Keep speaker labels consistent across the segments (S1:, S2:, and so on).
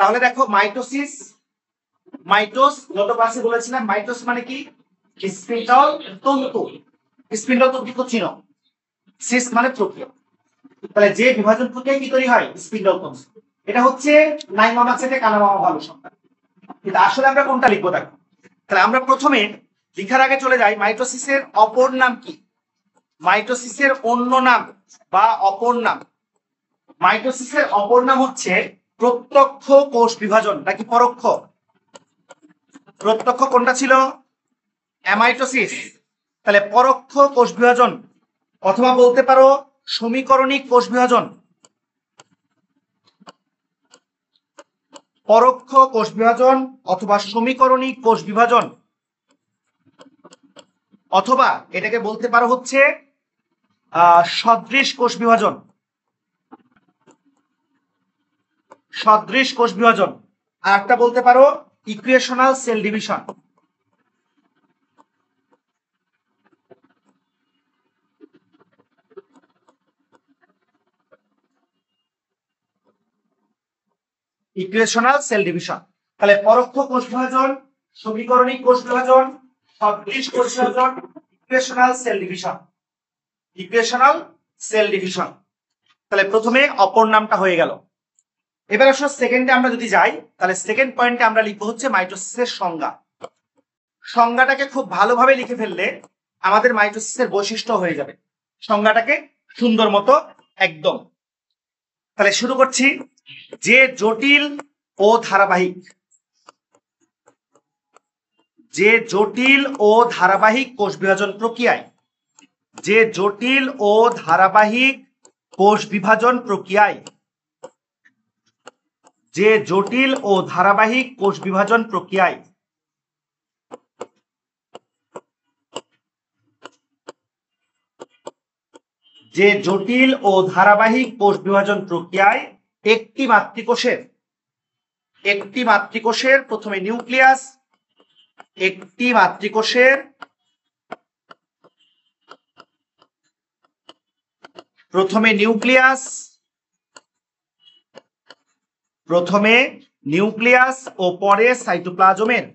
S1: তাহলে দেখো মাইটোসিস, মাইটোস গত ক্লাসে বলেছিলাম মাইটোস মানে কি, স্পিন্ডল তন্তু। স্পিন্ডল তন্তু তো চিনো, সিস মানে প্রক্রিয়া। তাহলে যে বিভাজন প্রক্রিয়া কি তৈরি হয়, স্পিন্ডল তন্তু। এটা হচ্ছে নাই মামা চেটে কানা মামা ভালো সংখ্যা। কিন্তু আসলে আমরা কোনটা লিখবো দেখো। তাহলে আমরা প্রথমে লিখার আগে চলে যাই মাইটোসিসের অপর নাম কি, মাইটোসিসের অন্য নাম বা অপর নাম। মাইটোসিসের অপর নাম হচ্ছে প্রত্যক্ষ কোষ বিভাজন নাকি পরোক্ষ? প্রত্যক্ষ কোনটা ছিল, অ্যামাইটোসিস। তাহলে পরোক্ষ কোষ বিভাজন অথবা বলতে পারো সমীকরণিক কোষ বিভাজন। পরোক্ষ কোষ বিভাজন অথবা সমীকরণিক কোষ বিভাজন, অথবা এটাকে বলতে পারো হচ্ছে সদৃশ কোষ বিভাজন। সদৃশ কোষ বিভাজন। আর একটা বলতে পারো equational cell division. Equational cell division. তাহলে পরোক্ষ কোষ বিভাজন, সমীকরণিক কোষ বিভাজন, সদৃশ কোষ বিভাজন, equational cell division. Equational cell division. তাহলে প্রথমে অপর নামটা হয়ে গেল। এবার আসলে সেকেন্ডে আমরা যদি যাই, তাহলে সেকেন্ড পয়েন্টে আমরা লিখবো হচ্ছে মাইটোসিসের সংজ্ঞা। সংজ্ঞাটাকে খুব ভালোভাবে লিখে ফেললে আমাদের মাইটোসিসের বৈশিষ্ট্য হয়ে যাবে। সংজ্ঞাটাকে সুন্দর মতো একদম। তাহলে শুরু করছি। যে জটিল ও ধারাবাহিক, যে জটিল ও ধারাবাহিক কোষ বিভাজন প্রক্রিয়ায়, যে জটিল ও ধারাবাহিক কোষ বিভাজন প্রক্রিয়ায়, যে জটিল ও ধারাবাহিক কোষ বিভাজন প্রক্রিয়ায় যে জটিল ও ধারাবাহিক কোষ বিভাজন প্রক্রিয়ায় একটি মাতৃকোষের প্রথমে নিউক্লিয়াস, একটি মাতৃকোষের প্রথমে নিউক্লিয়াস ও পরে সাইটোপ্লাজমের,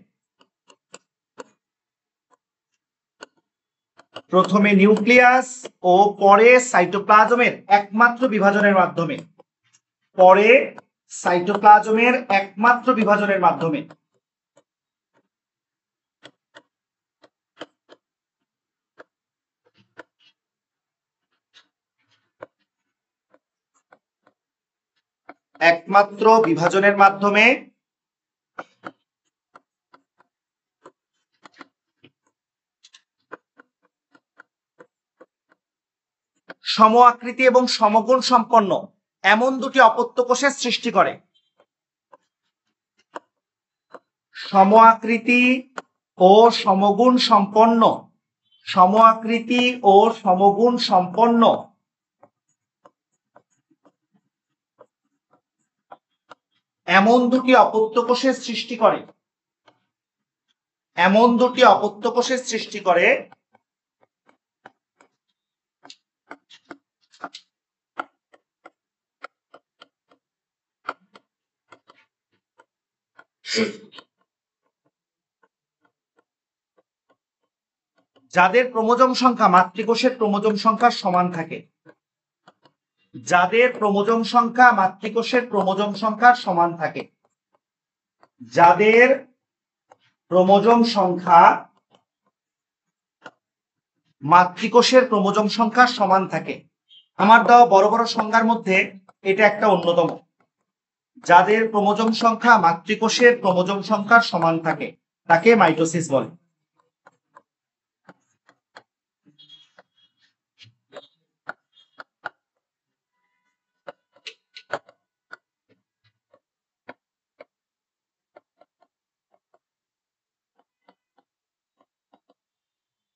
S1: প্রথমে নিউক্লিয়াস ও পরে সাইটোপ্লাজমের একমাত্র বিভাজনের মাধ্যমে, পরে সাইটোপ্লাজমের একমাত্র বিভাজনের মাধ্যমে একমাত্র বিভাজনের মাধ্যমে সম আকৃতি এবং সমগুণ সম্পন্ন এমন দুটি অপত্য কোষের সৃষ্টি করে। সম আকৃতি ও সমগুণ সম্পন্ন, সম আকৃতি ও সমগুণ সম্পন্ন এমন দুটি অপত্য কোষের সৃষ্টি করে, এমন দুটি অপত্য কোষের সৃষ্টি করে যাদের ক্রোমোজোম সংখ্যা মাতৃকোষের ক্রোমোজোম সংখ্যার সমান থাকে, যাদের ক্রোমোজোম সংখ্যা মাতৃকোষের ক্রোমোজোম সংখ্যার সমান থাকে, যাদের ক্রোমোজোম সংখ্যা মাতৃকোষের ক্রোমোজোম সংখ্যার সমান থাকে। আমার দেওয়া বড় বড় সংখ্যার মধ্যে এটা একটা অন্যতম। যাদের ক্রোমোজোম সংখ্যা মাতৃকোষের ক্রোমোজোম সংখ্যার সমান থাকে তাকে মাইটোসিস বলে।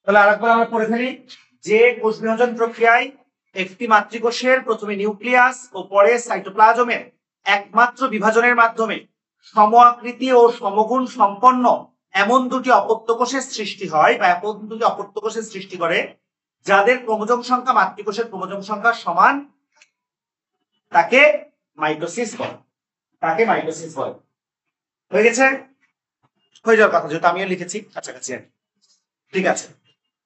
S1: তাহলে আরেকবার আমরা পড়ে ফেলি। যে কোষ বিভাজন প্রক্রিয়ায় একটি মাতৃকোষের প্রথমে নিউক্লিয়াস ও পরে সাইটোপ্লাজমের একমাত্র বিভাজনের মাধ্যমে সম আকৃতি ও সমগুণ সম্পন্ন এমন দুটি অপত্য কোষের সৃষ্টি হয় বা এমন দুটি অপত্য কোষের সৃষ্টি করে যাদের ক্রোমোজোম সংখ্যা মাতৃকোষের ক্রোমোজোম সংখ্যার সমান, তাকে মাইটোসিস বলে। তাকে মাইটোসিস বলে। হয়ে গেছে? হয়ে যাওয়ার কথা, যেহেতু আমিও লিখেছি কাছাকাছি। ঠিক আছে,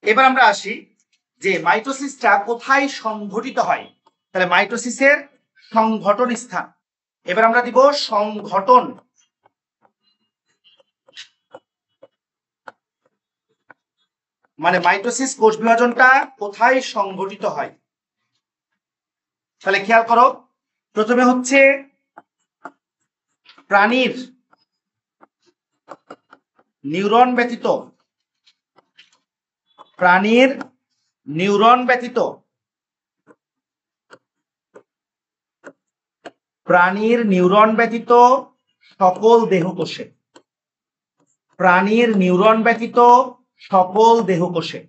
S1: এবার আমরা আসি যে মাইটোসিসটা কোথায় সংঘটিত হয়। তাহলে মাইটোসিসের সংঘটন স্থান, এবার আমরা দিব সংঘটন। মানে মাইটোসিস কোষ বিভাজনটা কোথায় সংঘটিত হয়। তাহলে খেয়াল করো, প্রথমে হচ্ছে প্রাণীর নিউরন ব্যতীত, প্রাণীর নিউরন ব্যতীত, প্রাণীর নিউরন ব্যতীত সকল দেহকোষে, প্রাণীর নিউরন ব্যতীত সকল দেহকোষে,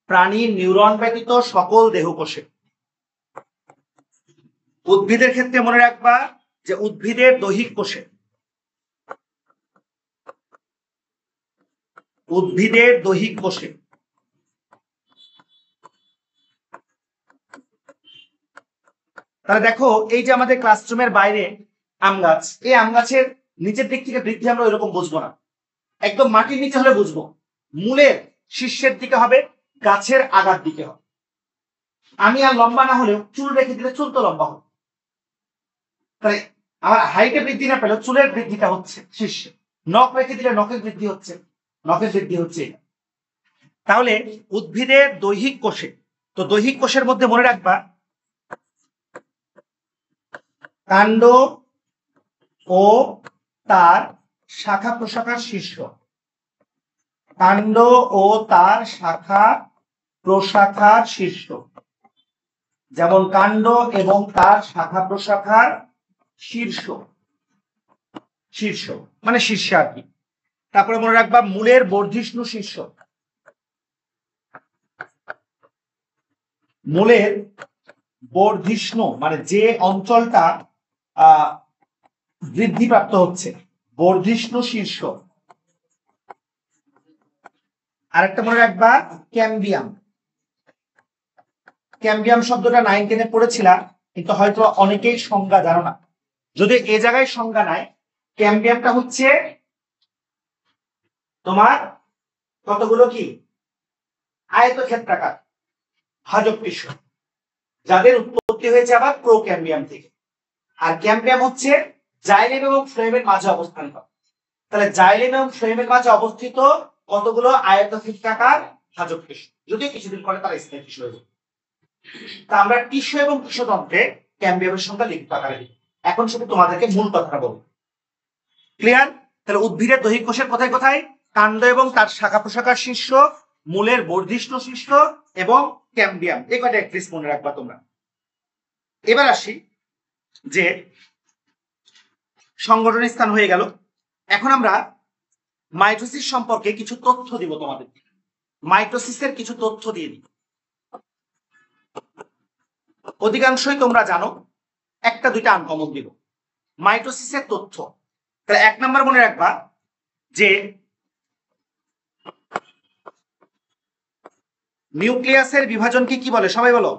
S1: প্রাণীর নিউরন ব্যতীত সকল দেহকোষে। উদ্ভিদের ক্ষেত্রে মনে রাখবা যে উদ্ভিদের দৈহিক কোষে, উদ্ভিদের দৈহিক কোষে। তাহলে দেখো, এই যে আমাদের ক্লাসরুমের বাইরে আম গাছ, এই আম গাছের নিচের দিক থেকে বৃদ্ধি আমরা এরকম বুঝবো না, একদম মাটির নিচে হলে বুঝবো। মূলের শীর্ষের দিকে হবে, গাছের আগার দিকে হবে। আমি আর লম্বা না হলেও চুল রেখে দিলে চুল তো লম্বা হবে। তাহলে আমার হাইটে বৃদ্ধি না পেলেও চুলের বৃদ্ধিটা হচ্ছে শীর্ষে, নখ রেখে দিলে নখের বৃদ্ধি হচ্ছে, নখের বৃদ্ধি হচ্ছে। তাহলে উদ্ভিদের দৈহিক কোষে, তো দৈহিক কোষের মধ্যে মনে রাখবা কাণ্ড ও তার শাখা প্রশাখার শীর্ষ, কাণ্ড ও তার শাখা প্রশাখার শীর্ষ, যেমন কাণ্ড এবং তার শাখা প্রশাখার শীর্ষ, শীর্ষ মানে শীর্ষে আর কি। তারপরে মনে রাখবা মূলের বর্ধিষ্ণু শীর্ষ, মূলের বর্ধিষ্ণু মানে যে অঞ্চলটা বৃদ্ধিপ্রাপ্ত হচ্ছে, বর্ধিষ্ণু শীর্ষ। আরেকটা মনে রাখবা ক্যাম্বিয়াম, ক্যাম্বিয়াম শব্দটা 9-10 এ পড়েছিলাম, কিন্তু হয়তো অনেকেই সংজ্ঞা জানো না। যদি এ জায়গায় সংজ্ঞা নাই, ক্যাম্বিয়ামটা হচ্ছে তোমার কতগুলো কি আয়তক্ষেত্রাকার ভাজক টিস্যু, যাদের উৎপত্তি হয়েছে আবার প্রোক্যাম্বিয়াম থেকে। আর ক্যাম্বিয়াম হচ্ছে জাইলেম এবং ফ্লোয়েমের মাঝে অবস্থান করে। তাহলে জাইলেম এবং ফ্লোয়েমের মাঝে অবস্থিত কতগুলো আয়তক্ষেত্রাকার ভাজক টিস্যু, যদিও কিছুদিন পরে তারা স্থায়ী টিস্যু হয়ে যাবে। তা আমরা টিস্যু এবং টিস্যুতন্ত্রে ক্যাম্বিয়ামের সংখ্যা লিখিত আকারে দিই। এখন শুধু তোমাদেরকে মূল কথাটা বলবো, ক্লিয়ার? তাহলে উদ্ভিদের দৈহিক কোষের কোথায় কোথায়? কাণ্ড এবং তার শাখা প্রশাখার শীর্ষ, মূলের বর্ধিষ্ণু শীর্ষ এবং ক্যাম্বিয়াম। এই কয়টা অ্যাটলিস্ট মনে রাখবা তোমরা। এবার আসি যে সংগঠনের স্থান হয়ে গেল, এখন আমরা মাইটোসিস সম্পর্কে কিছু তথ্য দিব তোমাদের। মাইটোসিসের কিছু তথ্য দিয়ে দিই। অধিকাংশই তোমরা জানো, একটা দুইটা আনকমন দিব। মাইটোসিসের তথ্য, তাহলে 1 নাম্বার মনে রাখবা যে নিউক্লিয়াসের বিভাজনকে কি বলে, সবাই বলো।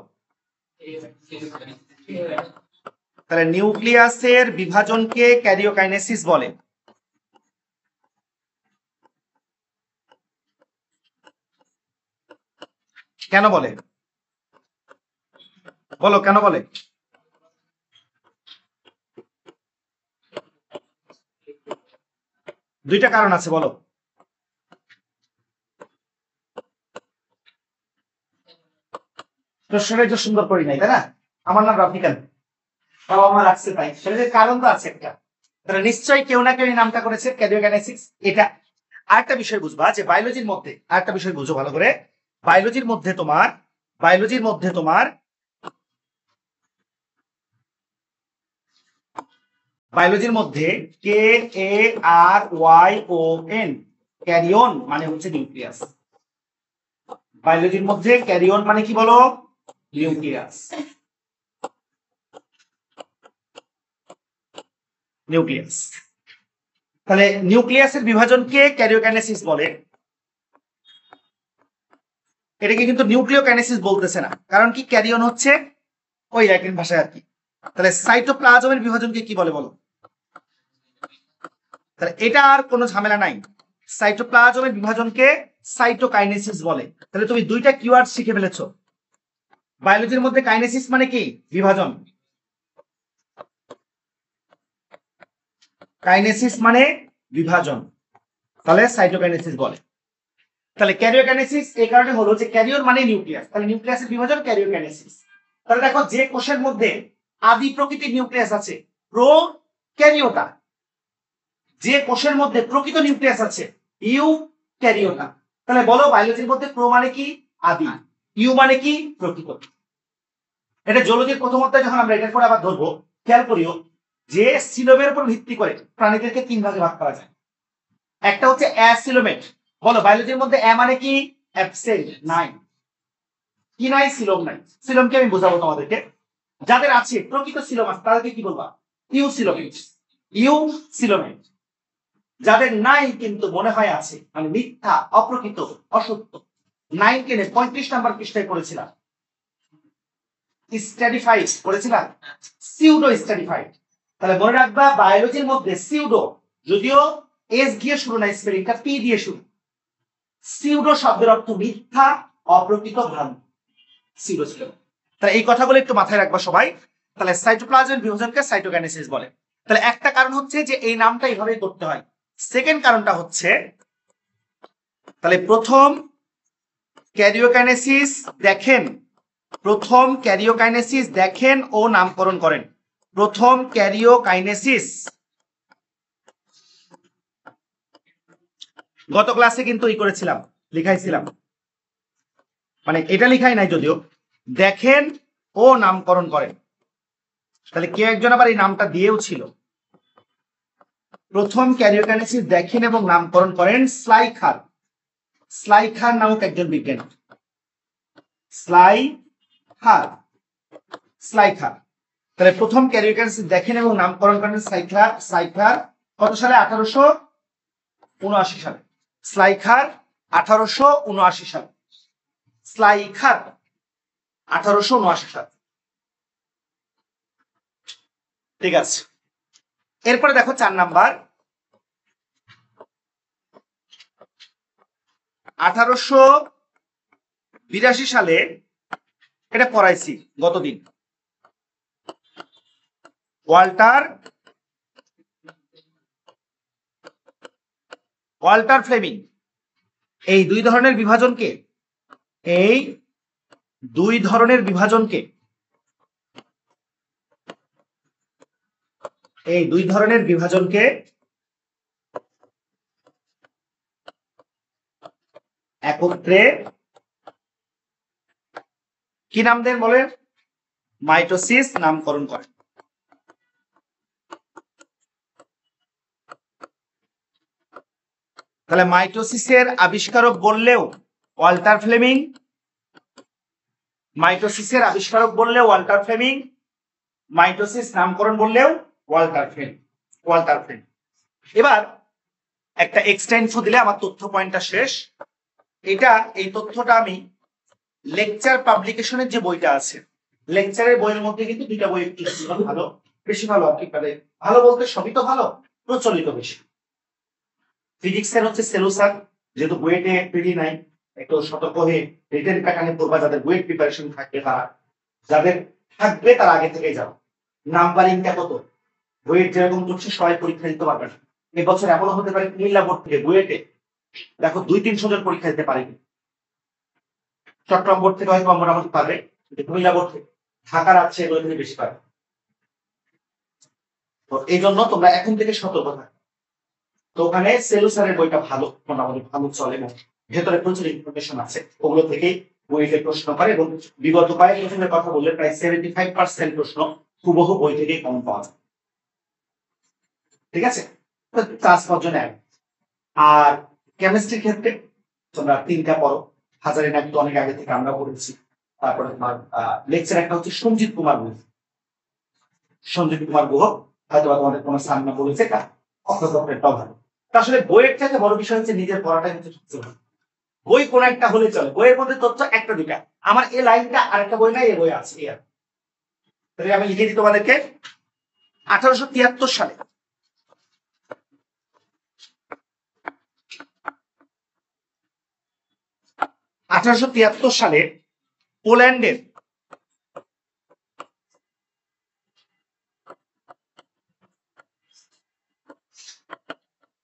S1: তাহলে নিউক্লিয়াসের বিভাজনকে ক্যারিওকাইনেসিস বলে। কেন বলে বলো, কেন বলে? দুইটা কারণ আছে, বলো। প্রশ্নটাই তো সুন্দর করি নাই, তাই না? আমার নাম রাফিকান, বাবা মা রাখছে তাই, সেটার কারণ তো আছে একটা। তাহলে নিশ্চয়ই কেউ না কেউ এই নামটা করেছে, ক্যারিওকাইনেসিস। এটা আরেকটা বিষয় বুঝবা যে বায়োলজির মধ্যে, আরেকটা বিষয় বুঝো ভালো করে, বায়োলজির মধ্যে তোমার বায়োলজির মধ্যে কে এ আর ওয়াই ও এন, ক্যারিয়ন মানে হচ্ছে নিউক্লিয়াস। বায়োলজির মধ্যে ক্যারিয়ন মানে কি বলো? Nucleus, nucleus. তাহলে নিউক্লিয়াসের বিভাজনকে ক্যারিওকাইনেসিস বলে। এটাকে কিন্তু নিউক্লিওকাইনেসিস বলতেছে না, কারণ কি ক্যারিয়ন হচ্ছে ওই ল্যাটিন ভাষায় আর কি। তাহলে সাইটোপ্লাজমের বিভাজনকে কি বলে বলো? তাহলে এটা আর কোনো ঝামেলা নাই। সাইটোপ্লাজমের বিভাজনকে সাইটোকাইনেসিস বলে। তাহলে তুমি দুইটা কিওয়ার্ড শিখে ফেলেছো। বায়োলজির মধ্যে কাইনেসিস মানে কি? বিভাজন। কাইনেসিস মানে বিভাজন, তাহলে সাইটোকাইনেসিস বলে। তাহলে ক্যারিওকাইনেসিস এই কারণে হলো যে ক্যারিওর মানে নিউক্লিয়াস, তাহলে নিউক্লিয়াসের বিভাজন ক্যারিওকাইনেসিস। তাহলে দেখো যে কোষের মধ্যে আদি প্রকৃতির নিউক্লিয়াস আছে প্রোক্যারিওটা, যে কোষের মধ্যে প্রকৃত নিউক্লিয়াস আছে ইউক্যারিওটা। তাহলে বলো বায়োলজির মধ্যে প্রো মানে কি? আদি, ইউ মানে কি? প্রকৃত। এটা জুলজির প্রথম অধ্যায় যখন আমরা এটার পরে আবার ধরবো, খেয়াল করিও যে সিলোমের উপর ভিত্তি করে প্রাণীদেরকে তিন ভাগে ভাগ করা যায়। একটা হচ্ছে অ্যাসিলোমেট। বলো বায়োলজির মধ্যে অ্যা মানে কি? অ্যাবসেন্ট, নাই। কি নাই? সিলোম নাই। সিলোমকে আমি বোঝাবো তোমাদেরকে। যাদের আছে প্রকৃত সিলোম আছে তাদেরকে কি বলবা? ইউসিলোমেট। ইউসিলোমেট। যাদের নাই কিন্তু মনে হয় আছে, মানে মিথ্যা, অপ্রকৃত, অসত্য, 9 টেনে 35 নাম্বার পৃষ্ঠায় পড়েছিলাম, স্ট্র্যাটিফাইড করেছিলাম, সিউডো স্ট্র্যাটিফাইড। তাহলে মনে রাখবা বায়োলজির মধ্যে সিউডো, যদিও এস দিয়ে শুরু না, স্পেলিংটা পি দিয়ে শুরু। সিউডো শব্দের অর্থ মিথ্যা, অপ্রকৃত, ভ্রান্ত। সিউডো ছিল। তাহলে এই কথাগুলো একটু মাথায় রাখবা সবাই। তাহলে সাইটোপ্লাজমের বিভাজনকে সাইটোকাইনেসিস বলে। তাহলে একটা কারণ হচ্ছে যে এই নামটা এইভাবে করতে হয়। সেকেন্ড কারণটা হচ্ছে, তাহলে প্রথম ক্যারিওকাইনেসিস দেখেন, প্রথম ক্যারিওকাইনেসিস দেখেন ও নামকরণ করেন। প্রথম ক্যারিওকাইনেসিস গত ক্লাসে কিন্তু এই করেছিলাম, লিখাইছিলাম, মানে এটা লিখাই নাই যদিও, দেখেন ও নামকরণ করেন। তাহলে কেউ একজন আবার এই নামটা দিয়েও ছিল। প্রথম ক্যারিওকাইনেসিস দেখেন এবং নামকরণ করেন স্লাইখার। স্লাইখার নামক একজন বিজ্ঞানী। স্লাইখার, স্লাইখার। তাহলে প্রথম ক্যারিওকাইনেসিস দেখেন এবং নামকরণ করেন স্লাইখার। স্লাইখার কত সালে? 1879 সালে। স্লাইখার 1879 সালে। স্লাইখার 1879 সাল। ঠিক আছে, এরপরে দেখো 4 নাম্বার। 1882 সালে, এটা পড়াইছি গতদিন, ওয়াল্টার ফ্লেমিং এই দুই ধরনের বিভাজনকে, এই দুই ধরনের বিভাজনকে, এই দুই ধরনের বিভাজনকে একত্রে কি নাম দেন বলেন? মাইটোসিস নামকরণ করেন। তাহলে মাইটোসিসের আবিষ্কারক বললেও ওয়াল্টার ফ্লেমিং, মাইটোসিসের আবিষ্কারক বললেও ওয়াল্টার ফ্লেমিং, মাইটোসিস নামকরণ বললেও ওয়াল্টার ফ্লেমিং। Walter Fleming. এবার একটা এক্সট্রা ইনফো দিলে আমার তথ্য পয়েন্টটা শেষ। এটা, এই তথ্যটা আমি লেকচার পাবলিকেশনের যে বইটা আছে, লেকচারের বইয়ের মধ্যে কিন্তু দুইটা বই একটু ভালো, বেশি ভালো, মানে ভালো বলতে সবই তো ভালো, প্রচলিত বেশি। ফিজিক্সের হচ্ছে সেলুসার, যেহেতু বুয়েটে পিডি নাই, একটু সতর্ক হয়ে রিটেন প্যাটার্নে পড়বা। যাদের বুয়েট প্রিপারেশন থাকবে তারা, যাদের থাকবে তারা আগে থেকেই যাও। নাম্বারিংটা কত? বুয়েট যেরকম করছে সবাই পরীক্ষা দিতে পারবে না। এবছর এমনও হতে পারে কুমিল্লা বোর্ড থেকে বুয়েটে দেখো 200-300 জন পরীক্ষা দিতে পারেনি। চট্টগ্রাম বোর্ড থেকে হয়তো মোটামুটি পারবে, কুমিল্লা বোর্ড থেকে, ঢাকার আছে এগুলো থেকে বেশি পারবে। তো এই জন্য তোমরা এখন থেকে সতর্ক থাকো। তো ওখানে সেলুসারের বইটা ভালো, মোটামুটি ভালো চলে এবং ভেতরে প্রচুর ইনফরমেশন আছে, ওগুলো থেকেই বইতে প্রশ্ন করে। এবং বিগত কয়েক বছরের কথা বললে প্রায় 75% প্রশ্ন হুবহু বই থেকেই কমন পাওয়া যায়। ঠিক আছে, ক্লাস 5 জন। আর কেমিস্ট্রির ক্ষেত্রে তোমরা 3টা পড়ো। হাজারে নাকি তো অনেক আগে থেকে আমরা পড়েছি। তারপরে তোমার লেকচার একটা হচ্ছে সঞ্জিত কুমার গুহ। সঞ্জিত কুমার গুহ হয়তো তোমাদের কোনো সামনে বলেছে, অর্থতত্ত্বটাও ভালো। আসলে বইয়ের থেকে বড় বিষয় হচ্ছে নিজের পড়াটা কিন্তু সবচেয়ে ভালো। বই কোন একটা হলে চলে, বইয়ের মধ্যে তথ্য একটা দুটা, আমার এই লাইনটা আরেকটা বই নাই, এই বই আছে। তাহলে আমি লিখে দিই তোমাদেরকে। 1873 সালে 1873 সালে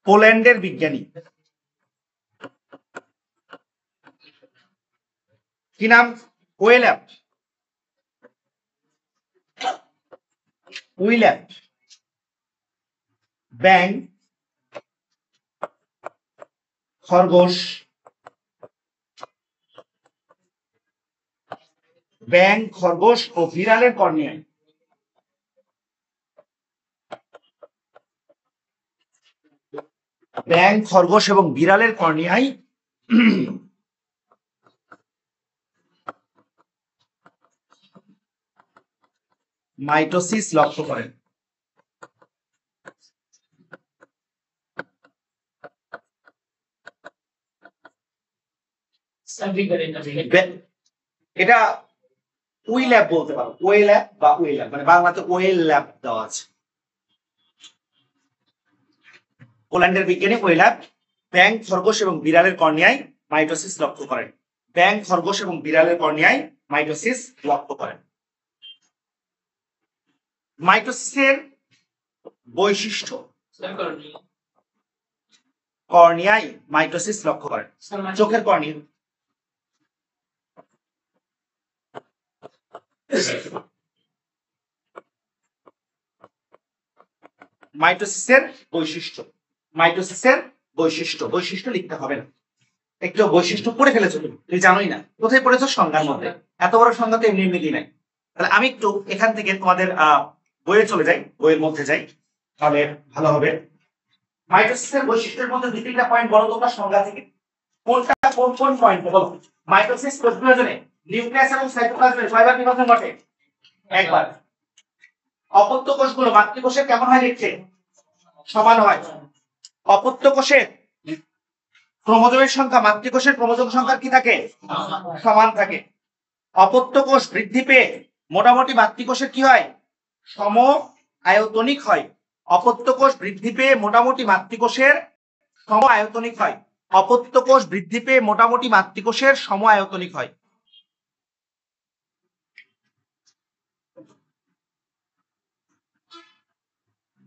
S1: পোল্যান্ডের বিজ্ঞানী কি নাম? উইল্যাম ব্যাং খরগোশ ও বিড়ালের কর্নিয়ায় ব্যাং খরগোশ এবং বিড়ালের কর্নিয়ায় মাইটোসিস লক্ষ্য করেন। এটা উইল্যাব বলতে পারো, ওয়েল্যাব বা উইল্যাব, মানে বাংলাতে ওয়েল ল্যাব দেওয়া আছে। পোল্যান্ডের বিজ্ঞানী ওয়েল্যাব ব্যাং খরগোশ এবং বিড়ালের কর্নিয়ায় মাইটোসিস লক্ষ্য করেন। ব্যাং খরগোশ এবং বিড়ালের কর্নিয়ায় মাইটোসিস লক্ষ্য করেন। মাইটোসিসের বৈশিষ্ট্য, কর্নিয়ায় মাইটোসিস লক্ষ্য করেন, চোখের কর্নিয়া। মাইটোসিসের বৈশিষ্ট্য লিখতে হবে না, একটু বৈশিষ্ট্য পড়ে ফেলেছো তুমি জানোই না, কোথায় পড়েছো? সংজ্ঞার মধ্যে। এত বড় সংজ্ঞা তো এমনি দিই নাই। তাহলে আমি একটু এখান থেকে তোমাদের বইয়ে চলে যাই, বইয়ের মধ্যে যাই, তাহলে ভালো হবে। মাইটোসিসের বৈশিষ্ট্যের মধ্যে দুই তিনটা পয়েন্ট বলো তোমরা সংজ্ঞা থেকে, কোনটা কোন পয়েন্ট বলো। মাইটোসিস কোষ বিভাজনে নিউক্লিয়াস এবং সাইটোপ্লাজমের কয়বার বিভাজন ঘটে? একবার। অপত্য কোষগুলো মাতৃকোষের কেমন হয় দেখতে? সমান হয়। অপত্য কোষের ক্রোমোজোমের সংখ্যা মাতৃকোষের ক্রোমোজোম সংখ্যা কি থাকে? সমান থাকে। অপত্য কোষ বৃদ্ধি পেয়ে মোটামুটি মাতৃকোষের কি হয়? সম আয়তনিক হয়। অপত্য কোষ বৃদ্ধি পেয়ে মোটামুটি মাতৃকোষের সম আয়তনিক হয়। অপত্য কোষ বৃদ্ধি পেয়ে মোটামুটি মাতৃকোষের সম আয়তনিক হয়।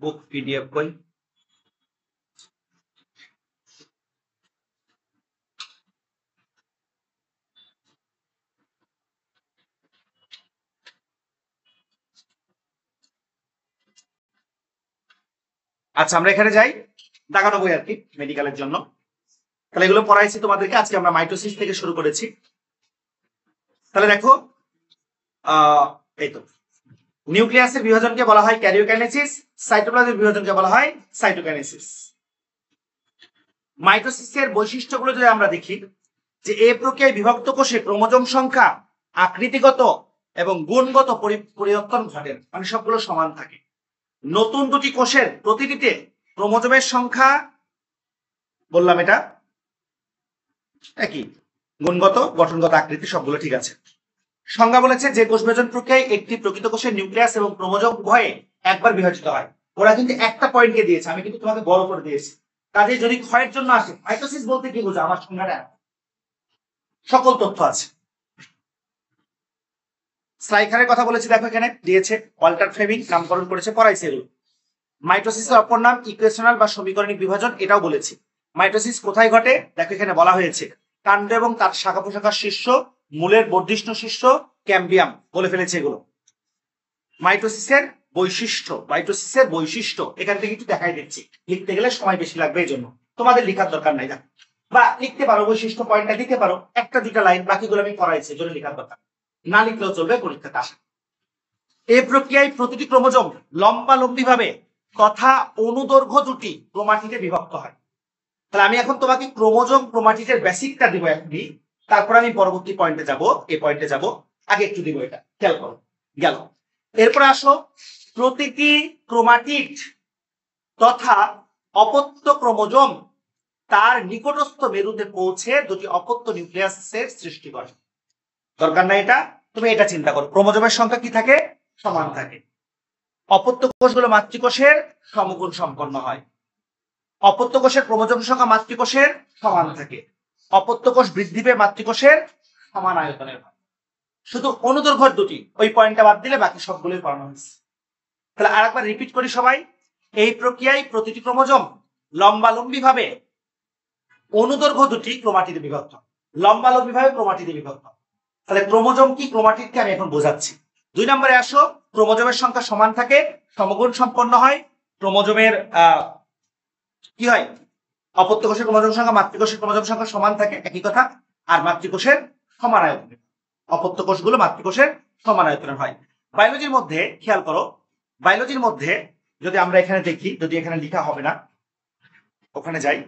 S1: বুক পিডিএফ বই। আচ্ছা আমরা এখানে যাই, দেখানো বই আর কি মেডিকেলের জন্য। তাহলে এগুলো পড়াইছি তোমাদেরকে, আজকে আমরা মাইটোসিস থেকে শুরু করেছি। তাহলে দেখো এই তো নিউক্লিয়াসের বিভাজনকে বলা হয় ক্যারিওকাইনেসিস, সাইটোপ্লাজমের বিভাজনকে বলা হয় সাইটোকাইনেসিস। মাইটোসিসের বৈশিষ্ট্যগুলো যদি আমরা দেখি, যে এই প্রক্রিয়ায় বিভক্ত কোষে ক্রোমোজোম সংখ্যা, আকৃতিগত এবং গুণগত পরিবর্তন ঘটে, মানে সবগুলো সমান থাকে। নতুন দুটি কোষের প্রতিটিতে ক্রোমোজোমের সংখ্যা বললাম এটা একই, গুণগত গঠনগত আকৃতি সবগুলো ঠিক আছে। সংজ্ঞা বলেছে যে কোষ বিভাজন প্রক্রিয়ায় একটি প্রকৃত কোষের নিউক্লিয়াস এবং ক্রোমোজোম উভয়ে একবার বিভাজিত হয়। ওরা কিন্তু একটা পয়েন্টকে দিয়েছে, আমি কিন্তু তোমাকে বড় করে দিয়েছি। কাজে যদি ক্ষয়ের জন্য আসে, মাইটোসিস বলতে কি বোঝো? আমার সংজ্ঞাটা সকল তথ্য আছে। স্লাইখারের কথা বলেছি, দেখো এখানে দিয়েছে, ওয়াল্টার ফ্লেমিং নামকরণ করেছে, পড়াইছে এগুলো। মাইটোসিসের অপর নাম ইকুয়েশনাল বা সমীকরণিক বিভাজন, এটাও বলেছি। মাইটোসিস কোথায় ঘটে দেখো এখানে বলা হয়েছে, কাণ্ড এবং তার শাখা প্রশাখার শীর্ষ, মূলের বর্ধিষ্ণু শীর্ষ, ক্যাম্বিয়াম, বলে ফেলেছে এগুলো। মাইটোসিসের বৈশিষ্ট্য এখান থেকে একটু দেখাই দিচ্ছি, লিখতে গেলে সময় বেশি লাগবে, এই জন্য তোমাদের লেখার দরকার নাই, বা লিখতে পারো বৈশিষ্ট্য পয়েন্টটা দিতে পারো, একটা দুটা লাইন, বাকিগুলো আমি পড়াইছি, জন্য লেখার দরকার না লিখলেও চলবে পরীক্ষাতে আসে। এই প্রক্রিয়ায় প্রতিটি ক্রোমোজোম লম্বালম্বি ভাবে তথা অনুদৈর্ঘ্য দুটি ক্রোমাটিডে বিভক্ত হয়। তাহলে আমি এখন তোমাকে ক্রোমোজোম ক্রোমাটিডের বেসিকটা দিব এখনই, তারপর আমি পরবর্তী পয়েন্টে যাব, এই পয়েন্টে যাব, আগে একটু দিব এটা, খেয়াল করো। গেল, এরপর আসো, প্রতিটি ক্রোমাটিড তথা অপত্য ক্রোমোজোম তার নিকটস্থ মেরুতে পৌঁছে দুটি অপত্য নিউক্লিয়াসের সৃষ্টি করে। দরকার নাই এটা, তুমি এটা চিন্তা করো, ক্রোমোজোমের সংখ্যা কি থাকে? সমান থাকে। অপত্য কোষগুলো মাতৃকোষের সমগুণ সম্পন্ন হয়। অপত্য কোষের ক্রোমোজোম সংখ্যা মাতৃকোষের সমান থাকে। অপত্য কোষ বৃদ্ধি পেয়ে মাতৃকোষের সমান আয়তনের হয়। শুধু অনুদৈর্ঘ্য দুটি, ওই পয়েন্টটা বাদ দিলে বাকি সবগুলোই পড়ানো হয়েছে। তাহলে আরেকবার রিপিট করি সবাই। এই প্রক্রিয়ায় প্রতিটি ক্রোমোজোম লম্বালম্বি ভাবে অনুদৈর্ঘ্য দুটি ক্রোমাটিডে বিভক্ত, লম্বালম্বি ভাবে ক্রোমাটিডে বিভক্ত। তাহলে ক্রোমোজোম কি ক্রোমাটিডকে আমি এখন বোঝাচ্ছি। 2 নম্বরে আসো, ক্রোমোজোমের সংখ্যা সমান থাকে, সমগুণ সম্পন্ন হয়। ক্রোমোজোমের কি হয়, অপত্য কোষের ক্রোমোজোম সংখ্যা মাতৃকোষের ক্রোমোজোম সংখ্যা সমান থাকে, একই কথা। আর মাতৃকোষের সমান আয়তনের, অপত্য কোষগুলো মাতৃকোষের সমান আয়তনের হয়। বায়োলজির মধ্যে খেয়াল করো, বায়োলজির মধ্যে যদি আমরা এখানে দেখি, যদি এখানে লেখা হবে না, ওখানে যাই।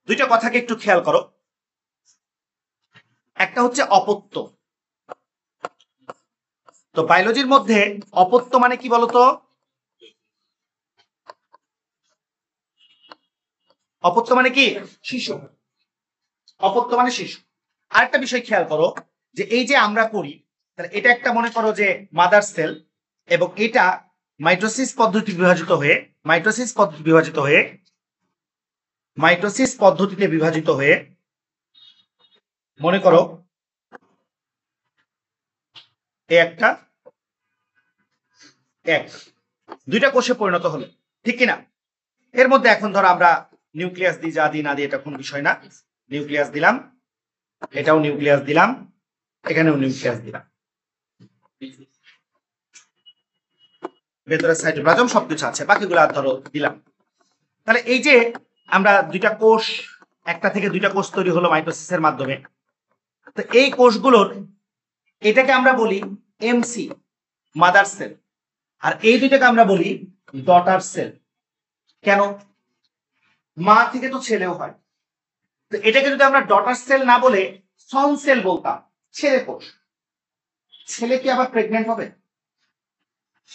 S1: দুইটা কথাকে একটু খেয়াল করো। একটা হচ্ছে অপত্য। তো বায়োলজির মধ্যে অপত্য মানে কি বলতো? অপত্য মানে কি? শিশু। অপত্য মানে শিশু। আরেকটা বিষয় খেয়াল করো, যে এই যে আমরা করি, তাহলে এটা একটা মনে করো যে মাদার সেল, এবং এটা মাইটোসিস পদ্ধতি বিভাজিত হয়ে, মাইটোসিস পদ্ধতি বিভাজিত হয়ে, মাইটোসিস পদ্ধতিতে বিভাজিত হয়ে মনে করো একটা দুইটা কোষে পরিণত হলো, ঠিক কিনা? এর মধ্যে এখন ধরো আমরা নিউক্লিয়াস দিই, যা দিই না দিই এটা কোন বিষয় না। নিউক্লিয়াস দিলাম, এটাও নিউক্লিয়াস দিলাম, এখানেও নিউক্লিয়াস দিলাম, ভেতরে সাইটোপ্লাজম সবকিছু আছে, বাকিগুলো আর ধরো দিলাম। তাহলে এই যে আমরা দুইটা কোষ, একটা থেকে দুইটা কোষ তৈরি হলো মাইটোসিসের মাধ্যমে। তো এই কোষগুলোর, এটাকে আমরা বলি এমসি, মাদার সেল, আর এই দুইটাকে আমরা বলি ডটার সেল। কেন? মা থেকে তো ছেলেও হয়। তো এটাকে যদি আমরা ডটার সেল না বলে সন সেল বলতাম, ছেলে কোষ, ছেলে কি আবার প্রেগনেন্ট হবে?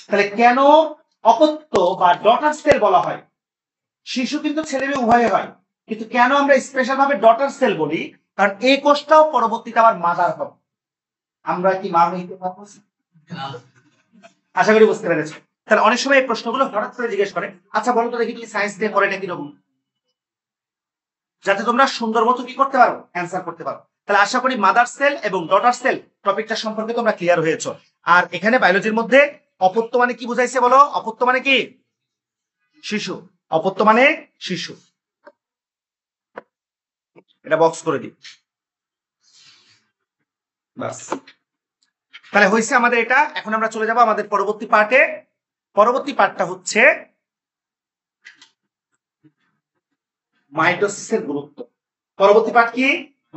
S1: তাহলে কেন অপত্য বা ডটার সেল বলা হয়? শিশু কিন্তু ছেলে মেয়ে উভয়ে হয়, কিন্তু কেন আমরা স্পেশাল ভাবে ডটার সেল বলি? কারণ এই কোষটাও পরবর্তীতে আবার মাদার হবে। আমরা কি মা হইতে পারবো? আশা করি বুঝতে পেরেছো। তাহলে অনেক সময় এই প্রশ্নগুলো হঠাৎ করে জিজ্ঞেস করে, আচ্ছা বলো তো দেখি তুমি সায়েন্স দিয়ে পড়ে নাকি রকম, যাতে তোমরা সুন্দর মতো কি করতে পারো, অ্যান্সার করতে পারো। তাহলে আশা করি মাদার সেল এবং ডটার সেল টপিকটা সম্পর্কে তোমরা ক্লিয়ার হয়েছো। আর এখানে বায়োলজির মধ্যে অপত্য মানে কি বুঝাইছে বলো? অপত্য মানে কি? শিশু। অপত্য মানে শিশু। এটা বক্স করে দিই, বাস। তাহলে হয়েছে আমাদের এটা। এখন আমরা চলে যাব আমাদের পরবর্তী পার্টে। পরবর্তী পার্টটা হচ্ছে মাইটোসিসের গুরুত্ব। পরবর্তী পার্ট কি?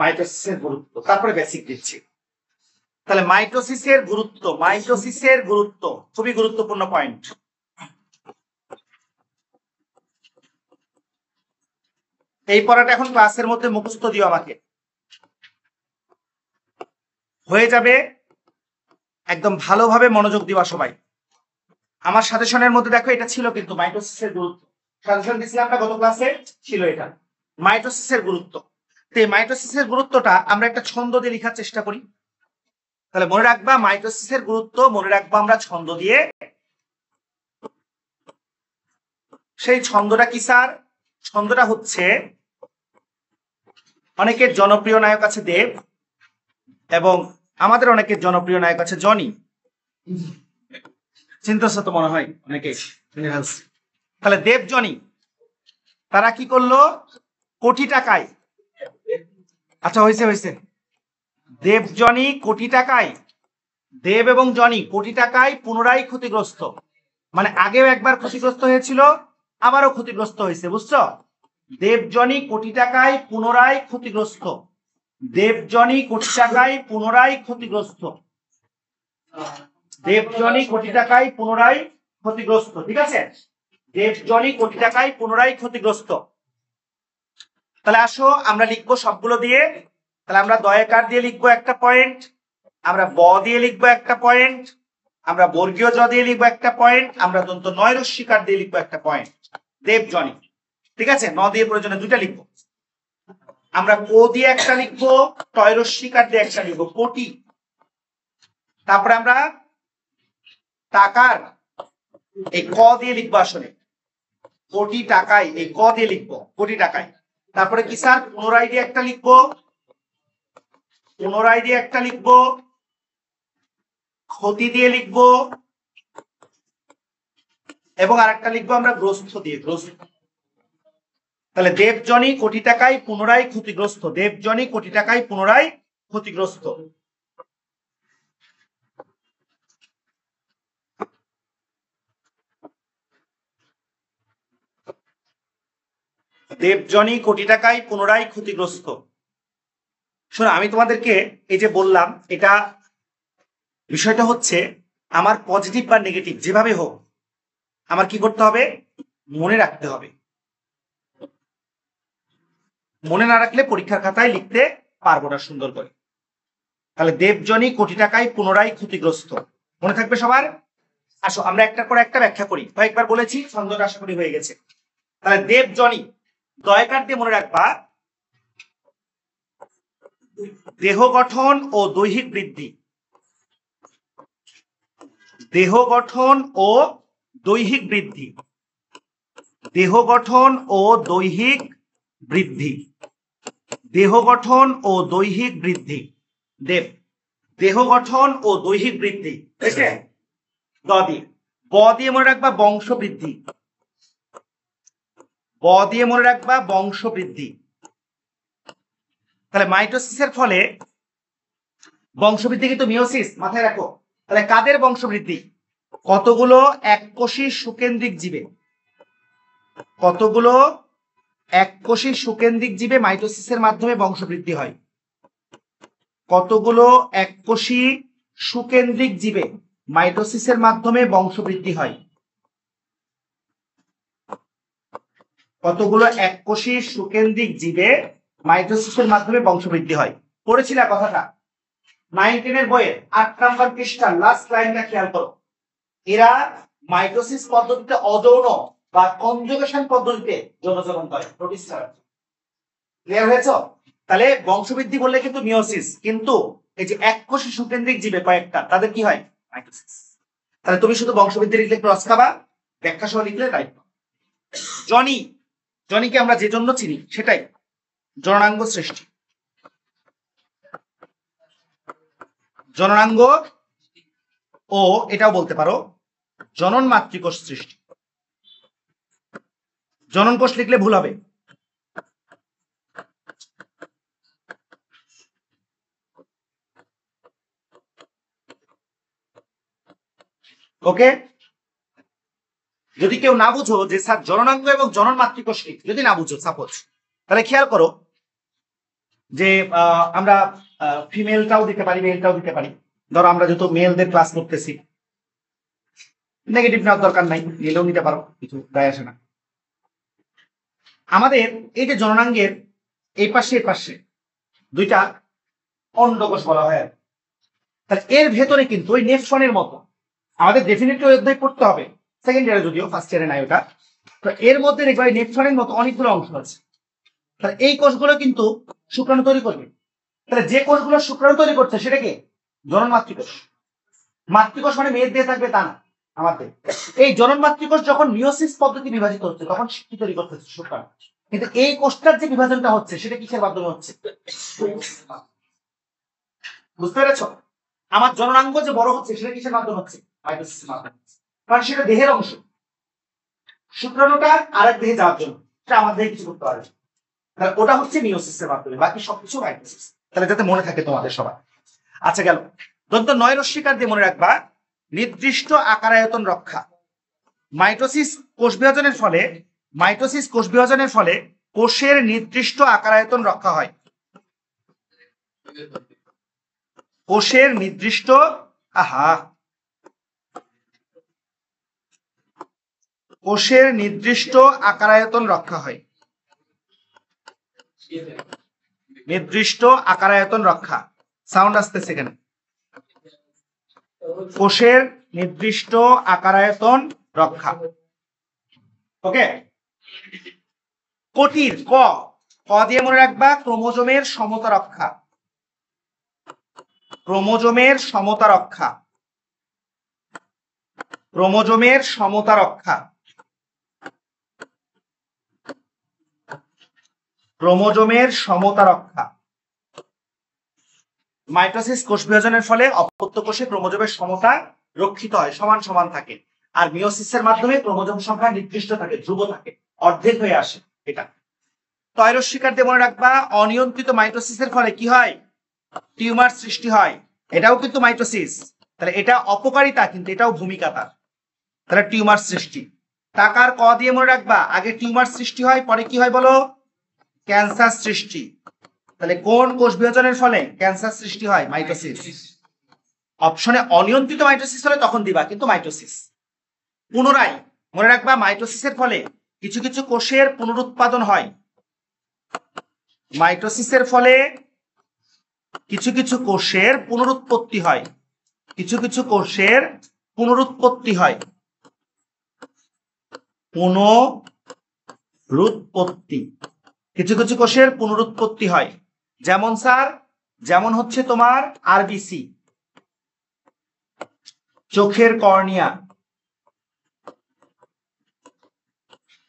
S1: মাইটোসিসের গুরুত্ব, তারপরে বেসিক দিচ্ছি। তাহলে মাইটোসিসের গুরুত্ব, মাইটোসিসের গুরুত্ব খুবই গুরুত্বপূর্ণ পয়েন্ট। এই পড়াটা এখন ক্লাসের মধ্যে মুখস্থ দিও আমাকে, হয়ে যাবে। একদম ভালোভাবে মনোযোগ দিবা সবাই। আমার সাজেশনের মধ্যে দেখো এটা ছিল, কিন্তু মাইটোসিসের গুরুত্ব সাজেশন দিছিলাম না গত ক্লাসে, ছিল এটা মাইটোসিসের গুরুত্ব। তো এই মাইটোসিসের গুরুত্বটা আমরা একটা ছন্দ দিয়ে লেখার চেষ্টা করি। তাহলে মনে রাখবা মাইটোসিসের গুরুত্ব, মনে রাখবা আমরা ছন্দ দিয়ে। সেই ছন্দটা কি স্যার? ছন্দটা হচ্ছে, অনেকের জনপ্রিয় নায়ক আছে দেব, এবং আমাদের অনেকের জনপ্রিয় নায়ক আছে জনি। চিন্তাছে তো মনে হয় অনেকে। তাহলে দেব জনি তারা কি করলো? কোটি টাকায়, আচ্ছা হয়েছে হয়েছে, দেব জনি কোটি টাকায়, দেব এবং জনি কোটি টাকায় পুনরায় ক্ষতিগ্রস্ত। মানে আগেও একবার ক্ষতিগ্রস্ত হয়েছিল, আবারও ক্ষতিগ্রস্ত হয়েছে, বুঝছো? দেবজনি কোটি টাকায় পুনরায় ক্ষতিগ্রস্ত, দেবজনি কোটি টাকায় পুনরায় ক্ষতিগ্রস্ত, দেবজনি কোটি টাকায় পুনরায় ক্ষতিগ্রস্ত, ঠিক আছে? দেবজনি কোটি টাকায় পুনরায় ক্ষতিগ্রস্ত। তাহলে আসো আমরা লিখবো সবগুলো দিয়ে। তাহলে আমরা দয়াকার দিয়ে লিখবো একটা পয়েন্ট, আমরা ব দিয়ে লিখবো একটা পয়েন্ট, আমরা বর্গীয় জ দিয়ে লিখবো একটা পয়েন্ট, আমরা দন্ত নয় রস্যিকার দিয়ে লিখবো একটা পয়েন্ট। দেবজনি, ঠিক আছে? ন দিয়ে প্রয়োজনে দুইটা লিখবো। আমরা কো দিয়ে একটা লিখবো, টয় রস্যিকার দিয়ে একটা লিখবো, কোটি। তারপরে আমরা টাকার এই ক দিয়ে লিখবো আসলে, কোটি টাকায়, এই ক দিয়ে লিখবো কোটি টাকায়। তারপরে কি স্যার, পুনরায় দিয়ে একটা লিখবো, পুনরায় দিয়ে একটা লিখবো, ক্ষতি দিয়ে লিখবো, এবং আরেকটা লিখবো আমরা গ্রস্ত দিয়ে, গ্রস্ত। তাহলে দেবজনী কোটি টাকায় পুনরায় ক্ষতিগ্রস্ত, দেবজনী কোটি টাকায় পুনরায় ক্ষতিগ্রস্ত। দেবজনী কোটি টাকায় পুনরায় ক্ষতিগ্রস্ত। শোনো, আমি তোমাদেরকে এই যে বললাম, এটা বিষয়টা হচ্ছে আমার পজিটিভ বা নেগেটিভ যেভাবে হোক আমার কি করতে হবে, মনে রাখতে হবে। মনে না রাখলে পরীক্ষার খাতায় লিখতে পারবো না সুন্দর করে। তাহলে দেবজনী কোটি টাকায় পুনরায় ক্ষতিগ্রস্ত, মনে থাকবে সবার। আসো আমরা একটার পর একটা ব্যাখ্যা করি, কয়েকবার বলেছি, ছন্দটা আশা করি হয়ে গেছে। তাহলে দেবজনী, দয়কার দিয়ে মনে রাখবা, দেহ গঠন ও দৈহিক বৃদ্ধি, দেহ গঠন ও দৈহিক বৃদ্ধি, দেহ গঠন ও দৈহিক বৃদ্ধি, দেহ গঠন ও দৈহিক বৃদ্ধি। দেব, দেহ গঠন ও দৈহিক বৃদ্ধি, ঠিক আছে। দ দিয়ে, ব দিয়ে মনে রাখবা বংশবৃদ্ধি, ব দিয়ে মনে রাখবা বংশবৃদ্ধি। তাহলে মাইটোসিসের ফলে বংশবৃদ্ধি কিন্তু মিওসিস, মাথায় রাখো। তাহলে কাদের বংশবৃদ্ধি, কতগুলো এককোষী সুকেন্দ্রিক জীবে, কতগুলো এককোষী সুকেন্দ্রিক জীবে মাইটোসিসের মাধ্যমে বংশবৃদ্ধি হয়, কতগুলো এককোষী সুকেন্দ্রিক জীবে মাইটোসিসের মাধ্যমে বংশবৃদ্ধি হয়, কতগুলো এককোষী সুকেন্দ্রিক জীবে মাইটোসিসের মাধ্যমে বংশবৃদ্ধি হয়। পড়েছিল কথাটা 9-10 এর বইয়ে 8 নাম্বার পৃষ্ঠা লাস্ট লাইনটা খেয়াল করো। এরা মাইটোসিস পদ্ধতিতে অযৌন বা কনজুগেশন পদ্ধতিতে যৌনচরণ করে, নোটিস ছাড়া। ক্লিয়ার হয়েছে? তাহলে বংশবৃদ্ধি বললে কিন্তু মিওসিস, কিন্তু এই যে এককোষী সুকেন্দ্রিক জীবে কয়েকটা, তাদের কি হয়, মাইটোসিস। তাহলে তুমি শুধু বংশবৃদ্ধি লিখলে ক্রস খাবা, ব্যাখ্যা সহ লিখলে রাইট। জনি, জনিকে আমরা যে জন্য চিনি সেটাই, জননাঙ্গ সৃষ্টি, জননাঙ্গ, ও এটাও বলতে পারো জনন মাতৃকোষ সৃষ্টি। জনন কোষ লিখলে ভুল হবে। ওকে, যদি কেউ না বুঝো যে স্যার জননাঙ্গ এবং জনন মাতৃকোষ কি, যদি না বুঝো সাপোজ, তাহলে খেয়াল করো যে আমরা ফিমেলটাও দিতে পারি, মেলটাও দিতে পারি। ধরো আমরা যেহেতু মেলদের ক্লাস করতেছি, নেগেটিভ নেওয়ার দরকার নাই, নিলেও নিতে পারো, কিছু দায় আসে না। আমাদের এই যে জননাঙ্গের এই পাশে দুইটা অন্ডকোষ বলা হয়, তাহলে এর ভেতরে কিন্তু ওই নেফ্রনের মতো আমাদের ডেফিনেটলি অধ্যায় পড়তে হবে, সেকেন্ড ইয়ারে যদিও ফার্স্ট ইয়ারে নাই ওটা। তো এর মধ্যে দেখবে নেফ্রনের মতো অনেকগুলো অংশ আছে। তাহলে এই কোষগুলো কিন্তু শুক্রাণু তৈরি করবে। তাহলে যে কোষগুলো শুক্রাণু তৈরি করছে সেটা কি, জনন মাতৃকোষ। মাতৃকোষ মানে মেয়ের দিয়ে থাকবে তা না, আমাদের এই জনন মাতৃকোষ যখন মিওসিস পদ্ধতি বিভাজিত হচ্ছে তখন কি তৈরি করতেছে, শুক্রাণু। কিন্তু এই কোষটার যে বিভাজনটা হচ্ছে সেটা কিসের মাধ্যমে হচ্ছে, বুঝতে পেরেছ? আমার জননাঙ্গ যে বড় হচ্ছে সেটা কিসের মাধ্যমে হচ্ছে, মাইটোসিসের মাধ্যমে। কারণ সেটা দেহের অংশ, শুক্রাণুটা আরেক দেহে যাওয়ার জন্য, সেটা আমার দেহে কিছু করতে পারে। তাহলে ওটা হচ্ছে মিওসিসের মাধ্যমে, বাকি সবকিছু মাইটোসিস। তাহলে যাতে মনে থাকে তোমাদের সবার। আচ্ছা গেল, দন্ত নয় রশ্মিকার দিয়ে মনে রাখবা নির্দিষ্ট আকারায়তন রক্ষা। মাইটোসিস কোষ বিভাজনের ফলে, মাইটোসিস কোষ বিভাজনের ফলে কোষের নির্দিষ্ট আকারায়তন রক্ষা হয়। কোষের নির্দিষ্ট, কোষের নির্দিষ্ট আকারায়তন রক্ষা হয়, নির্দিষ্ট আকারায়তন রক্ষা, সাউন্ড আসতেছে এখানে, কোষের নির্দিষ্ট আকারায়তন রক্ষা। ওকে, কোটির ক, ক দিয়ে মনে রাখবা ক্রোমোজোমের সমতা রক্ষা, ক্রোমোজোমের সমতা রক্ষা, ক্রোমোজোমের সমতা রক্ষা। ক্রোমোজোমের সমতা রক্ষা। মাইটোসিস কোষ বিভাজনের ফলে অপত্য কোষে ক্রোমোজোমের সমতা রক্ষিত হয়, সমান সমান থাকে। আর মিওসিসের মাধ্যমে ক্রোমোজোম সংখ্যা নির্দিষ্ট থাকে, ধ্রুব থাকে, অর্ধেক হয়ে আসে। এটা তৈরস শিকার দিয়ে মনে রাখবা, অনিয়ন্ত্রিত মাইটোসিসের ফলে কি হয়? টিউমার সৃষ্টি হয়। এটাও কিন্তু মাইটোসিস, তাহলে এটা অপকারিতা কিন্তু এটাও ভূমিকা তার। তাহলে টিউমার সৃষ্টি। টাকার ক দিয়ে মনে রাখবা, আগে টিউমার সৃষ্টি হয়, পরে কি হয় বলো? ক্যান্সার সৃষ্টি। তাহলে কোন কোষ বিভাজনের ফলে ক্যান্সার সৃষ্টি হয়? মাইটোসিস। অপশনে অনিয়ন্ত্রিত মাইটোসিস হলে তখন দিবা, কিন্তু মাইটোসিস। পুনরায় মনে রাখবা, মাইটোসিসের ফলে কিছু কিছু কোষের পুনরুৎপাদন হয়। মাইটোসিসের ফলে কিছু কিছু কোষের পুনরুৎপত্তি হয়, কিছু কিছু কোষের পুনরুৎপত্তি হয়। পুনরুৎপত্তি, কিছু কিছু কোষের পুনরুৎপত্তি হয়। যেমন স্যার, যেমন হচ্ছে তোমার আরবিসি, চোখের কর্নিয়া,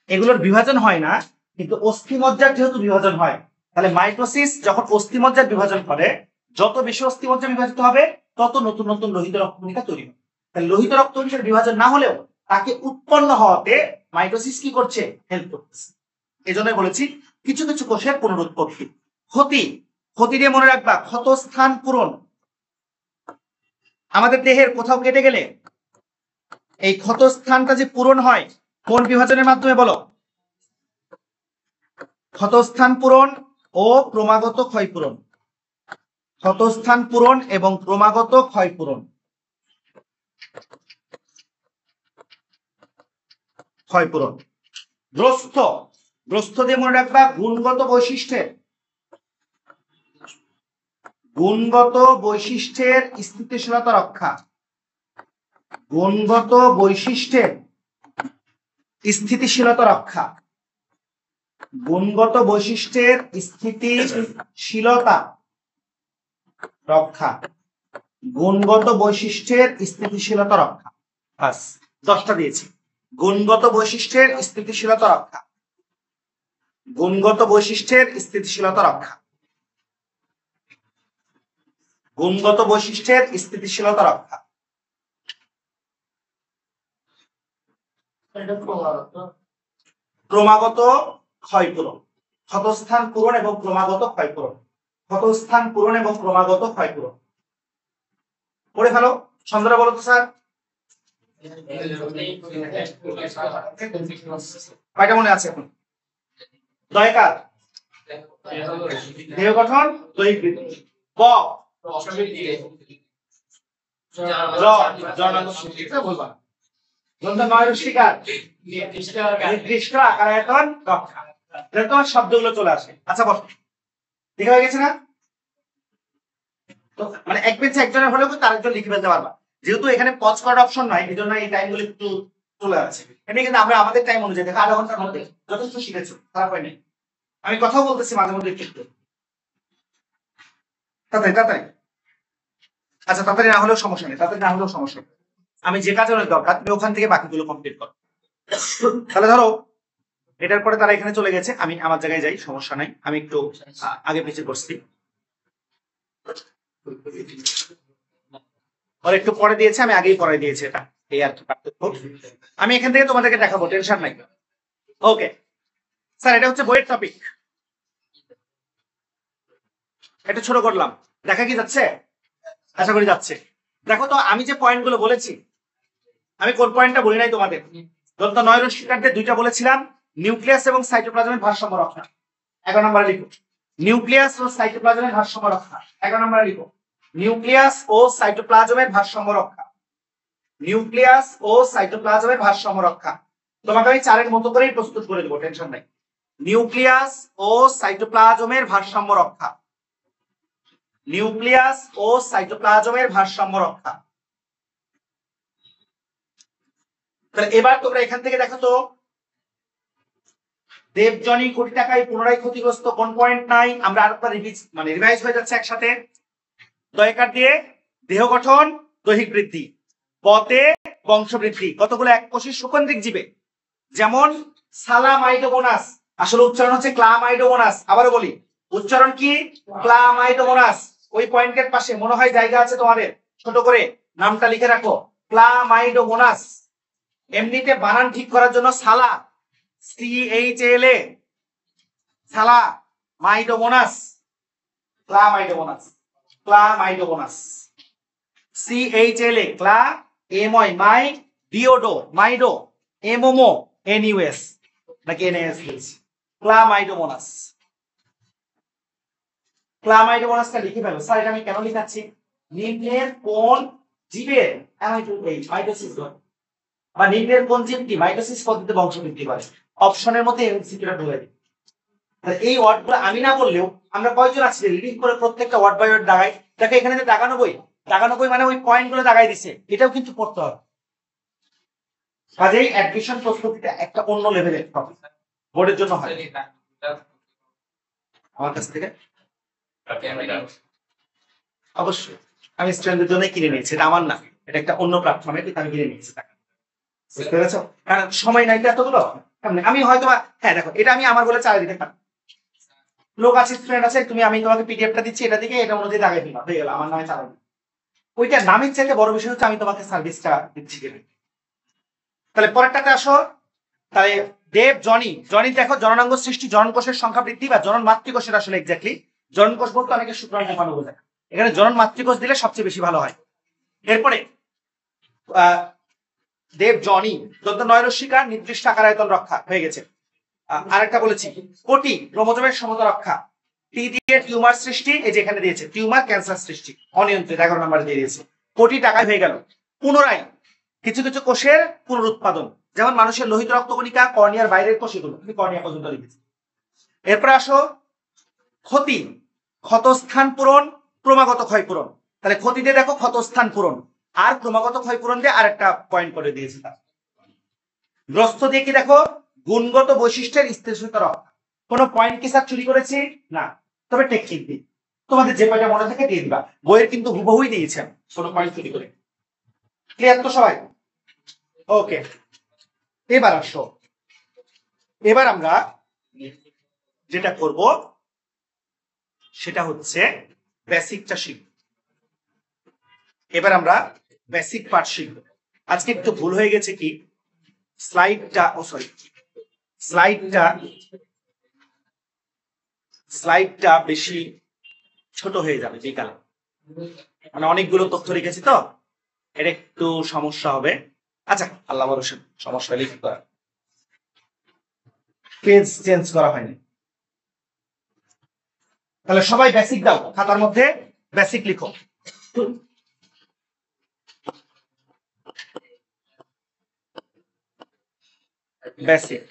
S1: এগুলোর বিভাজন হয় না, কিন্তু অস্থিমজ্জার যেহেতু বিভাজন হয়, তাহলে মাইটোসিস যখন অস্থিমজ্জার বিভাজন করে, যত বেশি অস্থিমজ্জা বিভাজিত হবে তত নতুন নতুন লোহিত রক্তকণিকা তৈরি হবে। তাহলে লোহিত রক্তকণিকার বিভাজন না হলেও তাকে উৎপন্ন হওয়াতে মাইটোসিস কি করছে? হেল্প করতেছে। এজন্য বলেছি কিছু কিছু কোষের পুনরুৎপত্তি। ক্ষতি, ক্ষতি দিয়ে মনে রাখবা, ক্ষতস্থান পূরণ। আমাদের দেহের কোথাও কেটে গেলে এই ক্ষতস্থানটা যে পূরণ হয় কোন বিভাজনের মাধ্যমে বলো? ক্ষতস্থান পূরণ ও ক্রমাগত ক্ষয়পূরণ। ক্ষতস্থান পূরণ এবং ক্রমাগত ক্ষয়পূরণ। ক্ষয়পূরণ। গ্রস্থ, গ্রস্থ দিয়ে মনে রাখবা, গুণগত বৈশিষ্ট্যের, গুণগত বৈশিষ্ট্যের স্থিতিশীলতা রক্ষা। গুণগত বৈশিষ্ট্যের স্থিতিশীলতা রক্ষা। গুণগত বৈশিষ্ট্যের স্থিতিশীলতা রক্ষা। গুণগত বৈশিষ্ট্যের স্থিতিশীলতা রক্ষা। বাস 10টা দিয়েছি। গুণগত বৈশিষ্ট্যের স্থিতিশীলতা রক্ষা। গুণগত বৈশিষ্ট্যের স্থিতিশীলতা রক্ষা। গুণগত বৈশিষ্ট্যের স্থিতিশীলতা রক্ষা। ক্রমাগত ক্ষয়পূরণ। ক্ষতস্থান পূরণ এবং ক্রমাগত ক্ষয়পূরণ। ক্ষতস্থান পূরণ এবং ক্রমাগত ক্ষয়পূরণ। পড়ে ফেলো। সন্ধ্যারা বলো তো স্যার, কয়টা মনে আছে এখন? দয়কার, দেহ গঠন, দৈহিক বৃদ্ধি। ব নির্দিষ্ট আকার আয়তন রক্ষা। তোমার শব্দগুলো চলে আসে। আচ্ছা বস, দেখা হয়ে গেছে না? তো মানে এক বেঞ্চে একজনের হলেও কিন্তু আরেকজন লিখে ফেলতে পারবা। যেহেতু এখানে পজ করার অপশন নাই, এই জন্য এই টাইমগুলো একটু চলে আসে। এটা কিন্তু আমরা আমাদের টাইম অনুযায়ী দেখো, আধা ঘন্টার মধ্যে যথেষ্ট শিখেছো, খারাপ হয়নি। আমি কথাও বলতেছি মাঝে মধ্যে একটু তাড়াতাড়ি তাড়াতাড়ি। আচ্ছা তাড়াতাড়ি না হলেও সমস্যা নেই, তাড়াতাড়ি না হলেও সমস্যা নেই। আমি যে কাজ অনেক দরকার তুমি ওখান থেকে বাকিগুলো কমপ্লিট করো। তাহলে ধরো এটার পরে তারা এখানে চলে গেছে, আমি আমার জায়গায় যাই, সমস্যা নাই। আমি একটু আগে পিছিয়ে করছি, ওর একটু পরে দিয়েছে, আমি আগেই পরে দিয়েছি। এটা এই আর কি পার্থক্য। আমি এখান থেকে তোমাদেরকে দেখাবো, টেনশন নাই। ওকে স্যার, এটা হচ্ছে বইয়ের টপিক। এটা ছোট করলাম, দেখা কি যাচ্ছে? আশা করি যাচ্ছে। দেখো তো আমি যে পয়েন্ট গুলো বলেছি, আমি কোন পয়েন্টটা বলি নাই তোমাদের? দত্ত নয়রস শিকারদের দুইটা বলেছিলাম, নিউক্লিয়াস এবং সাইটোপ্লাজমের ভারসাম্য রক্ষা। 11 নম্বরে লিখো নিউক্লিয়াস ও সাইটোপ্লাজমের ভারসাম্য রক্ষা। 11 নম্বরে লিখো নিউক্লিয়াস ও সাইটোপ্লাজমের ভারসাম্য রক্ষা। নিউক্লিয়াস ও সাইটোপ্লাজমের ভারসাম্য রক্ষা। তোমাকে আমি 4-এর মতো করেই প্রস্তুত করে দেবো, টেনশন নাই। নিউক্লিয়াস ও সাইটোপ্লাজমের ভারসাম্য রক্ষা। নিউক্লিয়াস ও সাইটোপ্লাজমের ভারসাম্য রক্ষা। তাহলে এবার তোমরা এখান থেকে দেখো তো, দেবজনী কোটি টাকায় পুনরায় ক্ষতিগ্রস্ত, কোন পয়েন্ট নাই? আমরা আরেকবার রিভাইজ হয়ে যাচ্ছে একসাথে। দয়কার দিয়ে দেহ গঠন, দৈহিক বৃদ্ধি। পতে বংশবৃদ্ধি। কতগুলো এককোষী সুকেন্দ্রিক জীবে, যেমন সালামাইটোগোনাস, আসলে উচ্চারণ হচ্ছে ক্লামাইডোমোনাস। আবারও বলি, উচ্চারণ কি? ক্লামাইডোমোনাস। ওই পয়েন্টের পাশে মনে হয় জায়গা আছে তোমাদের, ছোট করে নামটা লিখে রাখো, ক্লামাইডোমোনাস। এমনিতে বানান ঠিক করার জন্য সালা, CHLA, সালা মাইডোমোনাস, ক্লামাইডোমোনাস, ক্লামাইডোমোনাস, CHLA, ক্লা, এময় মাই, ডিওডো মাইডো, এমোমো NUS নাকি NAS, ক্লামাইডোমোনাস। ক্লামাইডোমোনাসটা লিখে ফেলো। স্যার এটা আমি কেন লিখাচ্ছি? নিম্নের কোন জীবের মাইটোসিস হয়, বা নিম্নের কোন জীবটি মাইটোসিস পদ্ধতিতে বংশবৃদ্ধি করে? অপশনের মধ্যে এমসিকিউটা ঢুকে দিই। তাহলে এই ওয়ার্ডগুলো আমি না বললেও আমরা কয়জন আছি রিডিং করে প্রত্যেকটা ওয়ার্ড বাই ওয়ার্ড দাগাই। দেখো এখানে যে দাগানো বই মানে ওই পয়েন্টগুলো দাগাই দিছে, এটাও কিন্তু পড়তে হবে। কাজেই অ্যাডমিশন প্রস্তুতিটা একটা অন্য লেভেলের টপিক, বোর্ডের জন্য হয়। আমার কাছ থেকে অবশ্যই আমি স্টুডেন্টদের জন্য কিনে নিয়েছি, এটা আমার না, এটা একটা অন্য প্ল্যাটফর্মে কিন্তু আমি কিনে নিয়েছি টাকা। বুঝতে পেরেছো? কারণ সময় নাই তো এতগুলো। আমি হয়তো হ্যাঁ দেখো এটা আমি আমার বলে চালিয়ে দিতে পারি, লোক আছে স্টুডেন্ট আছে, তুমি আমি তোমাকে পিডিএফটা দিচ্ছি, এটা থেকে এটা অনুযায়ী দাগাই দিবা, হয়ে গেল, আমার নামে চালানো। ওইটা নামের চাইতে বড় বিষয় হচ্ছে আমি তোমাকে সার্ভিসটা দিচ্ছি কিনা। তাহলে পরেরটাতে আসো। তাহলে দেব জনি দেখো, জননাঙ্গ সৃষ্টি, জনন কোষের সংখ্যা বৃদ্ধি বা জনন মাতৃকোষের আসলে এক্স্যাক্টলি জনন কোষ বলতে অনেকে শুক্রাণু জীবাণু বোঝায়, এখানে জনন মাতৃকোষ দিলে সবচেয়ে বেশি ভালো হয়। এরপরে দেব জনি দন্ত নয়রস্মিকা নির্দিষ্ট আকার আয়তন রক্ষা হয়ে গেছে। আরেকটা বলেছি কোটি ক্রোমোজোমের সমতা রক্ষা, টি দিয়ে টিউমার সৃষ্টি, এই যে এখানে দিয়েছে টিউমার ক্যান্সার সৃষ্টি অনিয়ন্ত্রিত 11 নম্বরে দিয়ে দিয়েছে। কোটি টাকায় হয়ে গেল। পুনরায় কিছু কিছু কোষের পুনরুৎপাদন, যেমন মানুষের লোহিত রক্তকণিকা, কর্নিয়ার বাইরের কোষ, এগুলো আমি কর্নিয়া পর্যন্ত লিখেছি। এরপর আসো ক্ষতি, ক্ষতস্থান পূরণ, ক্রমাগত ক্ষয়পূরণ। তাহলে ক্ষতিতে দেখো ক্ষতস্থান পূরণ, আর ক্রমাগত ক্ষয়পূরণ দিয়ে আরেকটা পয়েন্ট করে দিয়েছি। তার গ্রস্ত দিয়ে কি দেখো, গুণগত বৈশিষ্ট্যের স্থিতিশীলতা রক্ষা। কোনো পয়েন্ট কি স্যার চুরি করেছি না, তবে টেকনিক দিই, তোমাদের যে কয়টা মনে থাকে দিয়ে দিবা, বইয়ের কিন্তু হুবহুই দিয়েছেন, কোনো পয়েন্ট চুরি করে। ক্লিয়ার তো সবাই? ওকে, এবার আসো, এবার আমরা যেটা করব সেটা হচ্ছে বেসিকটা শিখব। এবার আমরা বেসিক পার্ট শিখব। আজকে একটু ভুল হয়ে গেছে কি, স্লাইডটা বেশি ছোট হয়ে যাবে বিকালে, মানে অনেকগুলো তথ্য লিখেছি তো, এটা একটু সমস্যা হবে। আচ্ছা আল্লাহ ভরসা, সমস্যা লিখতে করা, পেজ চেঞ্জ করা হয়নি। তাহলে সবাই বেসিক দাও, খাতার মধ্যে বেসিক লিখো। বেসিক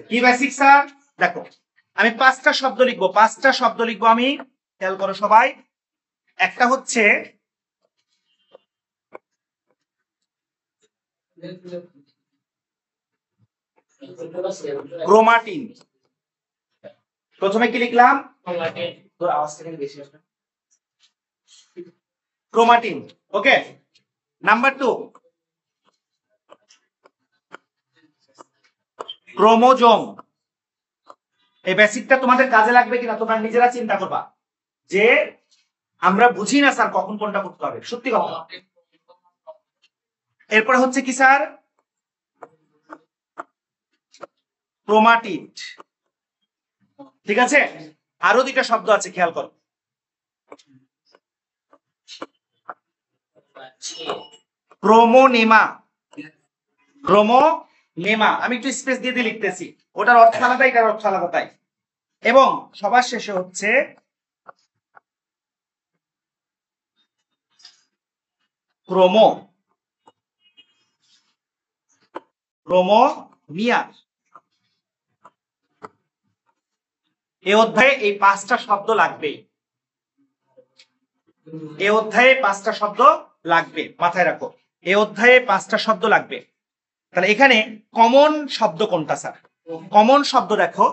S1: কি বেসিক স্যার? দেখো আমি 5টা শব্দ লিখবো, 5টা শব্দ লিখবো আমি, খেয়াল করো সবাই। একটা হচ্ছে ক্রোমাটিন। প্রথমে কি লিখলাম? তোর আওয়াজটা কিন্তু বেশি আসবে। ক্রোমাটিন। ওকে, নাম্বার 2 ক্রোমোজোম। এই বেসিকটা তোমাদের কাজে লাগবে কিনা তোমরা নিজেরা চিন্তা করবা, যে আমরা বুঝি না স্যার কখন কোনটা করতে হবে, সত্যি কথা। এরপরে হচ্ছে কি স্যার? ক্রোমাটিড। ঠিক আছে, আরো 2টা শব্দ আছে, খেয়াল করো। ক্রোমোনেমা। ক্রোমোনেমা আমি একটু স্পেস দিয়ে দিয়ে লিখতেছি, ওটার অর্থ আলাদা, এটার অর্থ আলাদা তাই। এবং সবার শেষে হচ্ছে ক্রোমোমিয়া। এই অধ্যায়ে এই 5টা শব্দ লাগবে, এই অধ্যায়ে 5টা শব্দ লাগবে, মাথায় রাখো, এই অধ্যায়ে 5টা শব্দ লাগবে। তাহলে এখানে কমন শব্দ কোনটা স্যার? কমন শব্দ দেখো,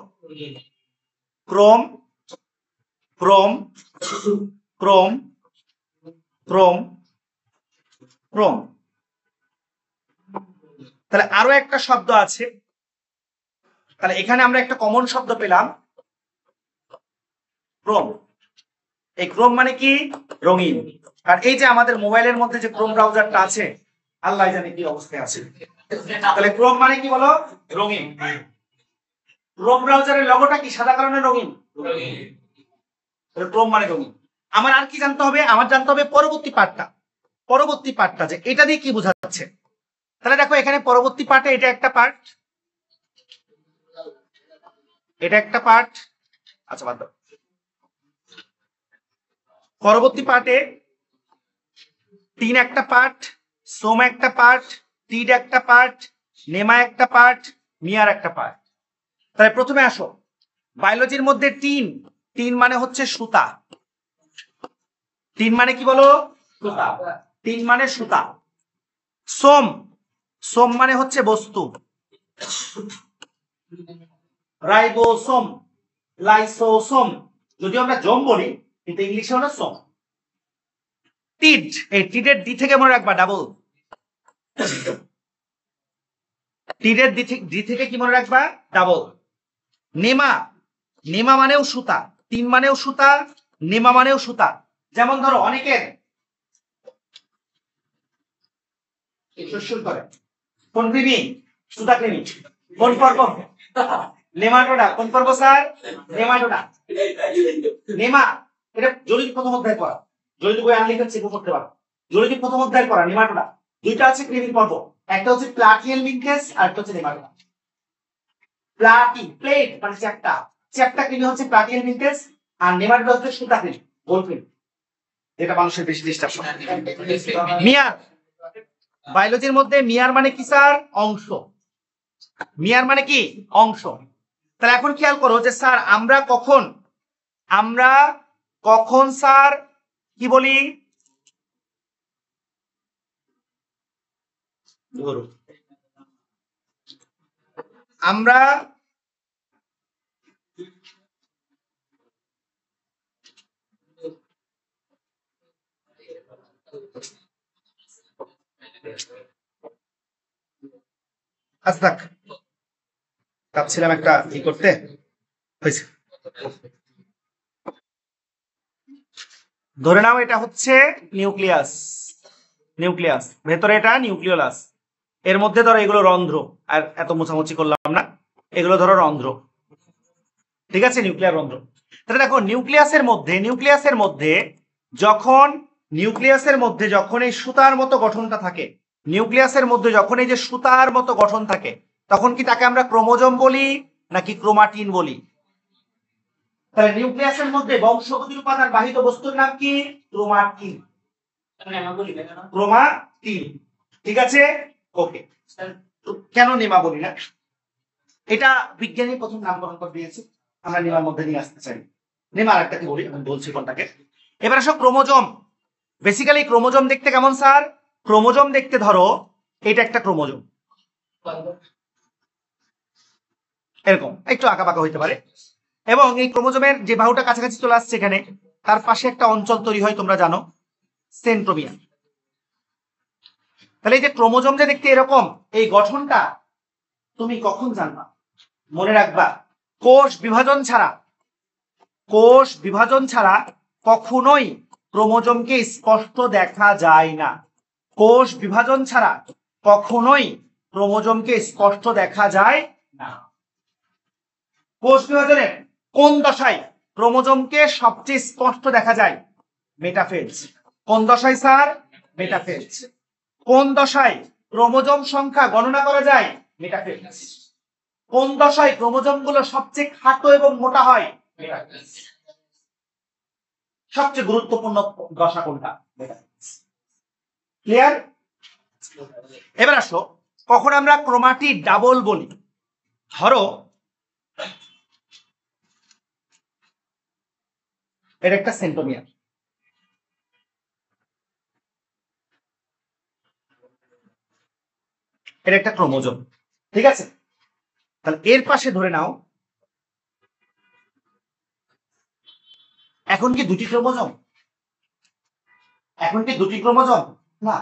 S1: Chrome, Chrome, Chrome, Chrome, Chrome. তাহলে আরো একটা শব্দ আছে, তাহলে এখানে আমরা একটা কমন শব্দ পেলাম, ক্রোম। এই ক্রোম মানে কি? রঙিন। আর এই যে আমাদের মোবাইলের মধ্যে যে ক্রোম ব্রাউজারটা আছে, আল্লাহ জানে কি অবস্থায় আছে। তাহলে ক্রোম মানে কি বলো? রঙিন। ক্রোম ব্রাউজারের লোগোটা কি সাদা কারণে রঙিন? ক্রোম মানে রঙিন। আমার আর কি জানতে হবে? আমার জানতে হবে পরবর্তী পার্টটা যে এটা দিয়ে কি বোঝাচ্ছে। তাহলে দেখো এখানে পরবর্তী পার্টে এটা একটা পার্ট, এটা একটা পার্ট। আচ্ছা বাদ দাও। পরবর্তী পার্টে তিন একটা পার্ট, সোম একটা পার্ট, টিড একটা পার্ট, নেমা একটা পার্ট, মিয়ার একটা পার্ট। তাহলে প্রথমে আসো, বায়োলজির মধ্যে টিন মানে হচ্ছে সুতা। টিন মানে কি বলো? সুতা। টিন মানে সুতা। সোম মানে হচ্ছে বস্তু। রাইবোসোম, লাইসোসোম, যদিও আমরা জোম বলি কিন্তু ইংলিশে হলো সোম। টিড, এই টিডের ডি থেকে মনে রাখবা ডাবল। টিডের ডি থেকে কি মনে রাখবা? ডাবল। নেমা মানেও সুতা, টিন মানেও সুতা, নেমা মানেও সুতা। যেমন ধরো অনেকের কোন কৃমি? সুতা কৃমি। কোন পর্ব? নেমাটোডা। কোন পর্ব স্যার? নেমাটোডা। নেমা, এটা জলদি প্রথম অধ্যায় পড়া, জলদি বই আনলে চেক করতে পারো। জলদি প্রথম অধ্যায় পড়া নেমাটোডা। দুইটা আছে কৃমির পর্ব, একটা হচ্ছে প্লাটিয়েল মিনকেস আর একটা হচ্ছে নেমাটোডা। প্লেট মানে চ্যাপ্টা কৃমি হচ্ছে প্লাটিয়েল মিনকেস, আর নেমাটোডা হচ্ছে সুতা কৃমি, গোল কৃমি, যেটা মানুষের বেশি ডিস্টার্ব করে। মিয়ার, বায়োলজির মধ্যে মিয়ার মানে কি স্যার? অংশ। মিয়ার মানে কি? অংশ। তাহলে এখন খেয়াল করো যে স্যার আমরা কখন স্যার কি বলি? আমরা আচ্ছা থাক, চাচ্ছিলাম একটা কি করতে হয়েছে। ধরে নাও এটা হচ্ছে নিউক্লিয়াস, ভেতরে এটা নিউক্লিওলাস। এর মধ্যে ধরো এগুলো রন্ধ্র, আর এত মোছামুছি করলাম না, এগুলো ধরো রন্ধ্র, ঠিক আছে? নিউক্লিয়ার রন্ধ্র। তাহলে দেখো নিউক্লিয়াসের মধ্যে যখন এই সুতার মতো গঠনটা থাকে, নিউক্লিয়াসের মধ্যে যখন এই যে সুতার মতো গঠন থাকে, তখন কি তাকে আমরা ক্রোমোজোম বলি নাকি ক্রোমাটিন বলি? তাহলে নিউক্লিয়াসের মধ্যে বংশগতির উপাদান বাহিত বস্তুর নাম কি? ক্রোমাটিন। ক্রোমাটিন, ঠিক আছে? ওকে। কেন নেমা বলি না? এটা বিজ্ঞানী প্রথম নামকরণ করে দিয়েছে, আমরা নেমার মধ্যে নিয়ে আসতে চাই। নেমা আরেকটা কি বলি, আমি বলছি কোনটাকে। এবার আসো ক্রোমোজোম। বেসিক্যালি ক্রোমোজোম দেখতে কেমন স্যার? ক্রোমোজোম দেখতে ধরো এটা একটা ক্রোমোজোম, এরকম একটু আঁকাবাঁকা হইতে পারে, এবং এই ক্রোমোজোমের যে বাহুটা কাছাকাছি চলে আসছে এখানে, তার পাশে একটা অঞ্চল তৈরি হয়, তোমরা জানো, সেন্ট্রোমিয়ার। তাহলে এই যে ক্রোমোজোম যে দেখতে এরকম, এই গঠনটা তুমি কখন জানবা? মনে রাখবা, কোষ বিভাজন ছাড়া কখনোই ক্রোমোজোমকে স্পষ্ট দেখা যায় না। কোষ বিভাজন ছাড়া কখনোই ক্রোমোজোমকে স্পষ্ট দেখা যায় না। কোষ বিভাজনের কোন দশায় ক্রোমোজোমকে সবচেয়ে স্পষ্ট দেখা যায়? মেটাফেজ। কোন দশায় স্যার? মেটাফেজ। কোন দশায় ক্রোমোজোম সংখ্যা গণনা করা যায়? মেটাফেজ। কোন দশায় ক্রোমোজোম গুলো সবচেয়ে খাটো এবং মোটা হয়? মেটাফেজ। সবচেয়ে গুরুত্বপূর্ণ দশা কোনটা? ক্লিয়ার? এবার আসো, কখন আমরা ক্রোমাটিড ডাবল বলি? ধরো এর একটা সেন্ট্রোমিয়ার, এর একটা ক্রোমোজোম, ঠিক আছে? তাহলে এর পাশে ধরে নাও এখন কি দুটি ক্রোমোজোম? না,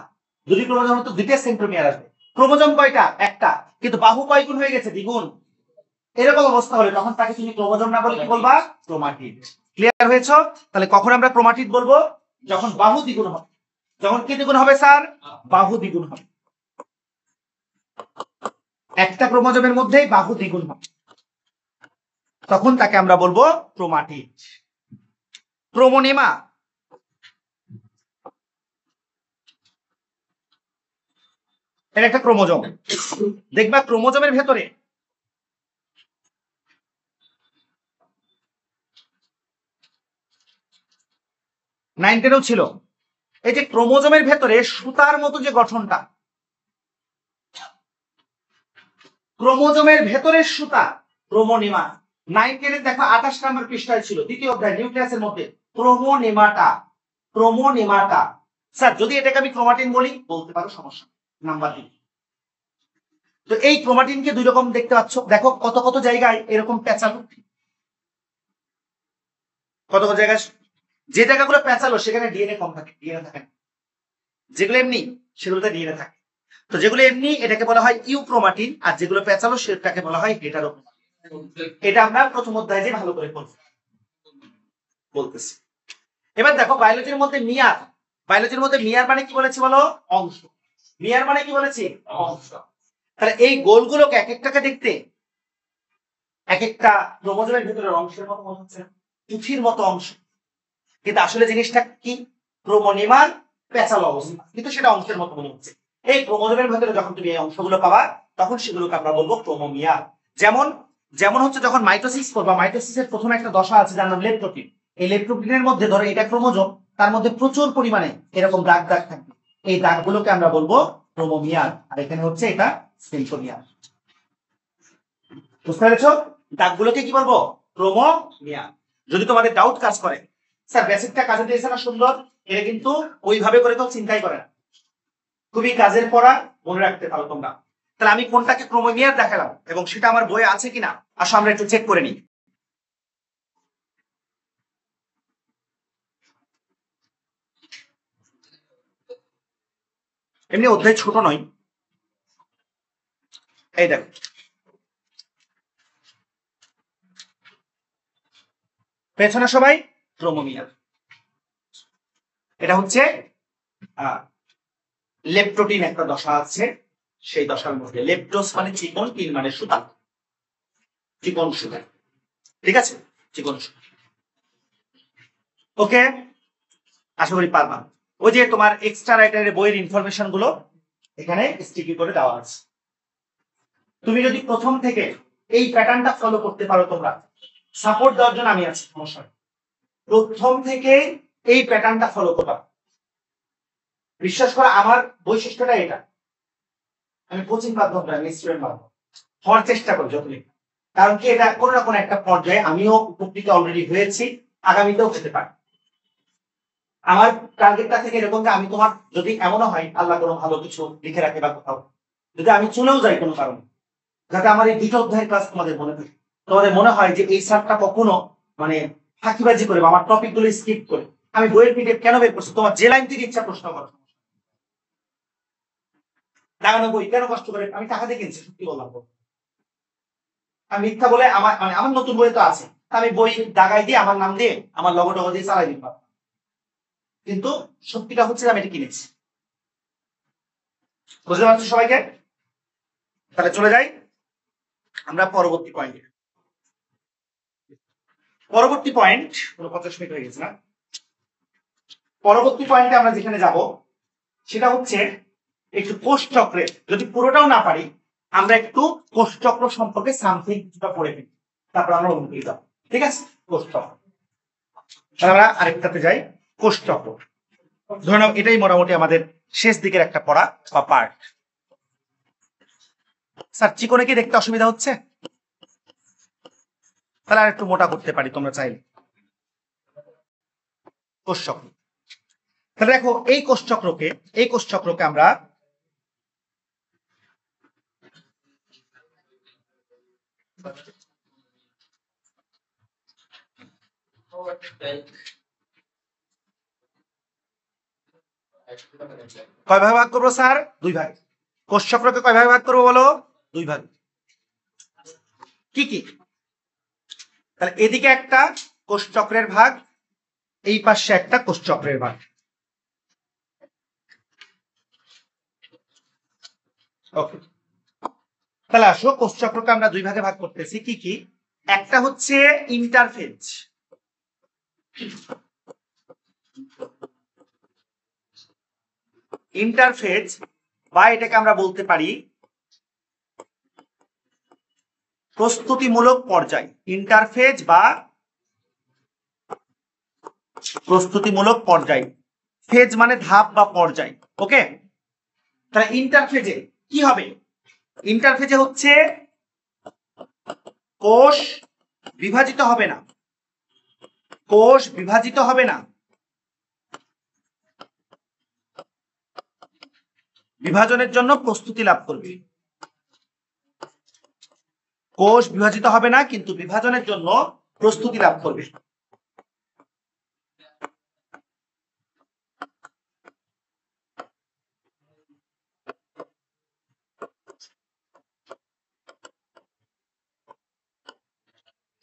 S1: দুটি ক্রোমোজোম তো দুইটা সেন্ট্রোমিয়ার আসবে। ক্রোমোজোম কয়টা? একটা, কিন্তু বাহু কয় গুণ হয়ে গেছে? দ্বিগুণ। এরকম অবস্থা হলে তখন তাকে তুমি ক্রোমোজোম না বলে কি বলবা? ক্রোমাটিড। ক্লিয়ার হয়েছে? তাহলে কখন আমরা ক্রোমাটিড বলবো? যখন বাহু দ্বিগুণ হবে। যখন কি দ্বিগুণ হবে স্যার? বাহু দ্বিগুণ হবে। একটা ক্রোমোজোমের মধ্যেই বাহু দ্বিগুণ হবে, তখন তাকে আমরা বলবো ক্রোমাটিড। ক্রোমোনেমা, এটা একটা ক্রোমোজোম। দেখবা ক্রোমোজোমের ভেতরে নাইনটেনও ছিল, এই যে ক্রোমোজোমের ভেতরে সুতার মতো যে গঠনটা, ক্রোমোজোমের ভেতরের সুতা, ক্রোমোনেমা। 9-10 দেখো 28 নম্বর পৃষ্ঠায় ছিল, দ্বিতীয় অধ্যায় নিউক্লিয়াসের মধ্যে ক্রোমোনেমাটা। ক্রোমোনেমাটা স্যার যদি এটাকে আমি ক্রোমাটিন বলি বলতে পারো, সমস্যা নাম্বার 2। তো এই ক্রোমাটিনকে দুই রকম দেখতে পাচ্ছ, দেখো কত কত জায়গায় এরকম পেঁচালো, কত কত জায়গায়, যে জায়গাগুলো পেঁচালো সেখানে ডিএনএ কম থাকে, ডিএনএ থাকে না। যেগুলো এমনি সেগুলোতে ডিএনএ থাকে। তো যেগুলো এমনি এটাকে বলা হয় ইউক্রোমাটিন, আর যেগুলো পেঁচালো সেটাকে বলা হয় হেটারোক্রোমাটিন। এটা আমরা প্রথম অধ্যায়ে যে ভালো করে বলতেছি। এবার দেখো বায়োলজির মধ্যে মিয়ার, বায়োলজির মধ্যে মিয়ার মানে কি বলেছি বলো? অংশ। মিয়ার মানে কি বলেছি? অংশ। তাহলে এই গোলগুলোকে এক একটাকে দেখতে এক একটা ক্রোমোজোমের ভিতরে অংশের মতো মনে হচ্ছে, পুঁথির মতো অংশ, কিন্তু আসলে জিনিসটা কি? ক্রোমোনেমার পেঁচালো অবস্থা, কিন্তু সেটা অংশের মতো মনে হচ্ছে। এই ক্রোমোজোমের ভেতরে যখন তুমি এই অংশগুলো পাবা তখন সেগুলোকে আমরা বলবো ক্রোমোমিয়ার। যেমন যেমন হচ্ছে যখন মাইটোসিস করবা, মাইটোসিসের প্রথমে একটা দশা আছে যার নাম লেপ্টোপ্রিন। এই লেপ্টোপ্রিনের মধ্যে ধরো এটা ক্রোমোজোম, তার মধ্যে প্রচুর পরিমাণে এরকম দাগ দাগ থাকবে, এই দাগগুলোকে আমরা বলবো ক্রোমোমিয়ার। আর এখানে হচ্ছে এটা সেন্ট্রোমিয়ার। বুঝতে পেরেছো? দাগগুলোকে কি বলবো? ক্রোমোমিয়ার। যদি তোমাদের ডাউট কাজ করে স্যার বেসিকটা কাজে দিয়েছে না সুন্দর, এটা কিন্তু ওইভাবে করে তো চিন্তাই করে না, খুবই কাজের পড়া, মনে রাখতে পারো তোমরা। তাহলে আমি কোনটাকে ক্রোমোমিয়ার দেখালাম এবং সেটা আমার বইয়ে আছে কিনা আসো আমরা একটু চেক করে নিই। এমনি অধ্যায় ছোট নয়, এই দেখো পেছনে সবাই ক্রোমোমিয়ার। এটা হচ্ছে লেপ্টোটিন একটা দশা আছে, সেই দশার মধ্যে লেপ্টোস মানে চিকন, টিন মানে সুতা, চিকন সুতা, ঠিক আছে, চিকন সুতা। ওকে, আশা করি পারবা। ওই যে তোমার এক্সট্রা রাইটারের বইয়ের ইনফরমেশন গুলো এখানে স্টিকি করে দেওয়া আছে। তুমি যদি প্রথম থেকে এই প্যাটার্নটা ফলো করতে পারো, তোমরা সাপোর্ট দেওয়ার জন্য আমি আছি, সমস্যা নেই। প্রথম থেকে এই প্যাটার্নটা ফলো করবা, বিশ্বাস করো আমার বৈশিষ্ট্যটা এটা, আমি কোচিং মাধ্যম না, আমি স্টুডেন্ট মাধ্যম হওয়ার চেষ্টা করি যতদিন। কারণ কি এটা কোনো না কোনো একটা পর্যায়ে আমিও উপকৃত অলরেডি হয়েছি, আগামীতেও হতে পারি। আমার টার্গেটটা থেকে এরকম যে আমি তোমার যদি এমনও হয় আল্লাহ কোনো ভালো কিছু লিখে রাখে বা কোথাও যদি আমি চলেও যাই কোনো কারণে, যাতে আমার এই দুটো অধ্যায়ের ক্লাস তোমাদের মনে থাকে, তোমাদের মনে হয় যে এই স্যারটা কখনো মানে ফাঁকিবাজি করে বা আমার টপিক গুলো স্কিপ করে আমি বইয়ের পিডিএফ কেন বের করছি, তোমার যে লাইন থেকে ইচ্ছা প্রশ্ন করো, দাগানো বই কেন কষ্ট করে, আমি টাকা দিয়ে কিনছি, সত্যি বললাম আমি মিথ্যা বলে আমার মানে আমার নতুন বই তো আছে, আমি বই দাগাই দিয়ে আমার নাম দিয়ে আমার লগো টগো দিয়ে চালাই দিতে পারবো, কিন্তু সত্যিটা হচ্ছে আমি এটা কিনেছি। বুঝতে পারছো সবাইকে? তাহলে চলে যাই আমরা পরবর্তী পয়েন্টে। পরবর্তী পয়েন্ট 50 মিনিট হয়ে গেছে না? পরবর্তী পয়েন্টে আমরা যেখানে যাব সেটা হচ্ছে একটু কোষ চক্রে, যদি পুরোটাও না পারি আমরা একটু কোষ চক্র সম্পর্কে সামথিং কিছুটা পড়ে ফেলি, তারপর আমরা অনুমতি যাব, ঠিক আছে? কোষ চক্র, আমরা আরেকটাতে যাই, কোষ চক্র। ধরে নাও এটাই মোটামুটি আমাদের শেষ দিকের একটা পড়া বা পার্ট। স্যার চিকনে কি দেখতে অসুবিধা হচ্ছে? তাহলে আর একটু মোটা করতে পারি তোমরা চাইলে। কোষ চক্র, তাহলে দেখো এই কোষ চক্রকে আমরা কয় ভাগে ভাগ করবো স্যার? 2 ভাগে। কোষ চক্রকে কয় ভাগে ভাগ করবো বলো? 2 ভাগে। কি কি? তাহলে এদিকে একটা কোষ চক্রের ভাগ, এই পাশে একটা কোষ চক্রের ভাগ। ওকে, তাহলে আসো কোষ চক্রকে আমরা দুই ভাগে ভাগ করতেছি। কি কি? একটা হচ্ছে ইন্টারফেজ, ইন্টারফেজ বা এটাকে আমরা বলতে পারি প্রস্তুতিমূলক পর্যায়। ইন্টারফেজ বা প্রস্তুতিমূলক পর্যায়, ফেজ মানে ধাপ বা পর্যায়। ওকে, তাহলে ইন্টারফেজে কি হবে? ইন্টারফেজে হচ্ছে কোষ বিভাজিত হবে না, কোষ বিভাজিত হবে না, বিভাজনের জন্য প্রস্তুতি লাভ করবে। কোষ বিভাজিত হবে না কিন্তু বিভাজনের জন্য প্রস্তুতি লাভ করবে।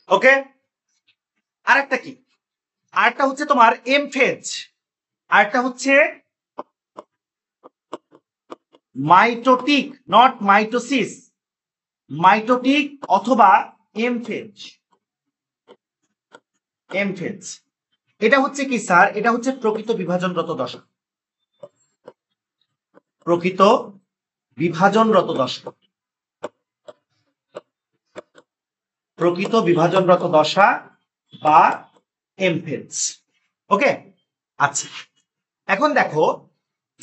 S1: ওকে, আরেকটা কি? আরেকটা হচ্ছে তোমার এম ফেজ, আরেকটা হচ্ছে মাইটোটিক, নট মাইটোসিস, মাইটোটিক অথবা এম ফেজ। এম ফেজ এটা হচ্ছে কি স্যার? এটা হচ্ছে প্রকৃত বিভাজনরত দশা, প্রকৃত বিভাজনরত দশা, প্রকৃত বিভাজনরত দশা বা এম ফেজ। ওকে, আচ্ছা এখন দেখো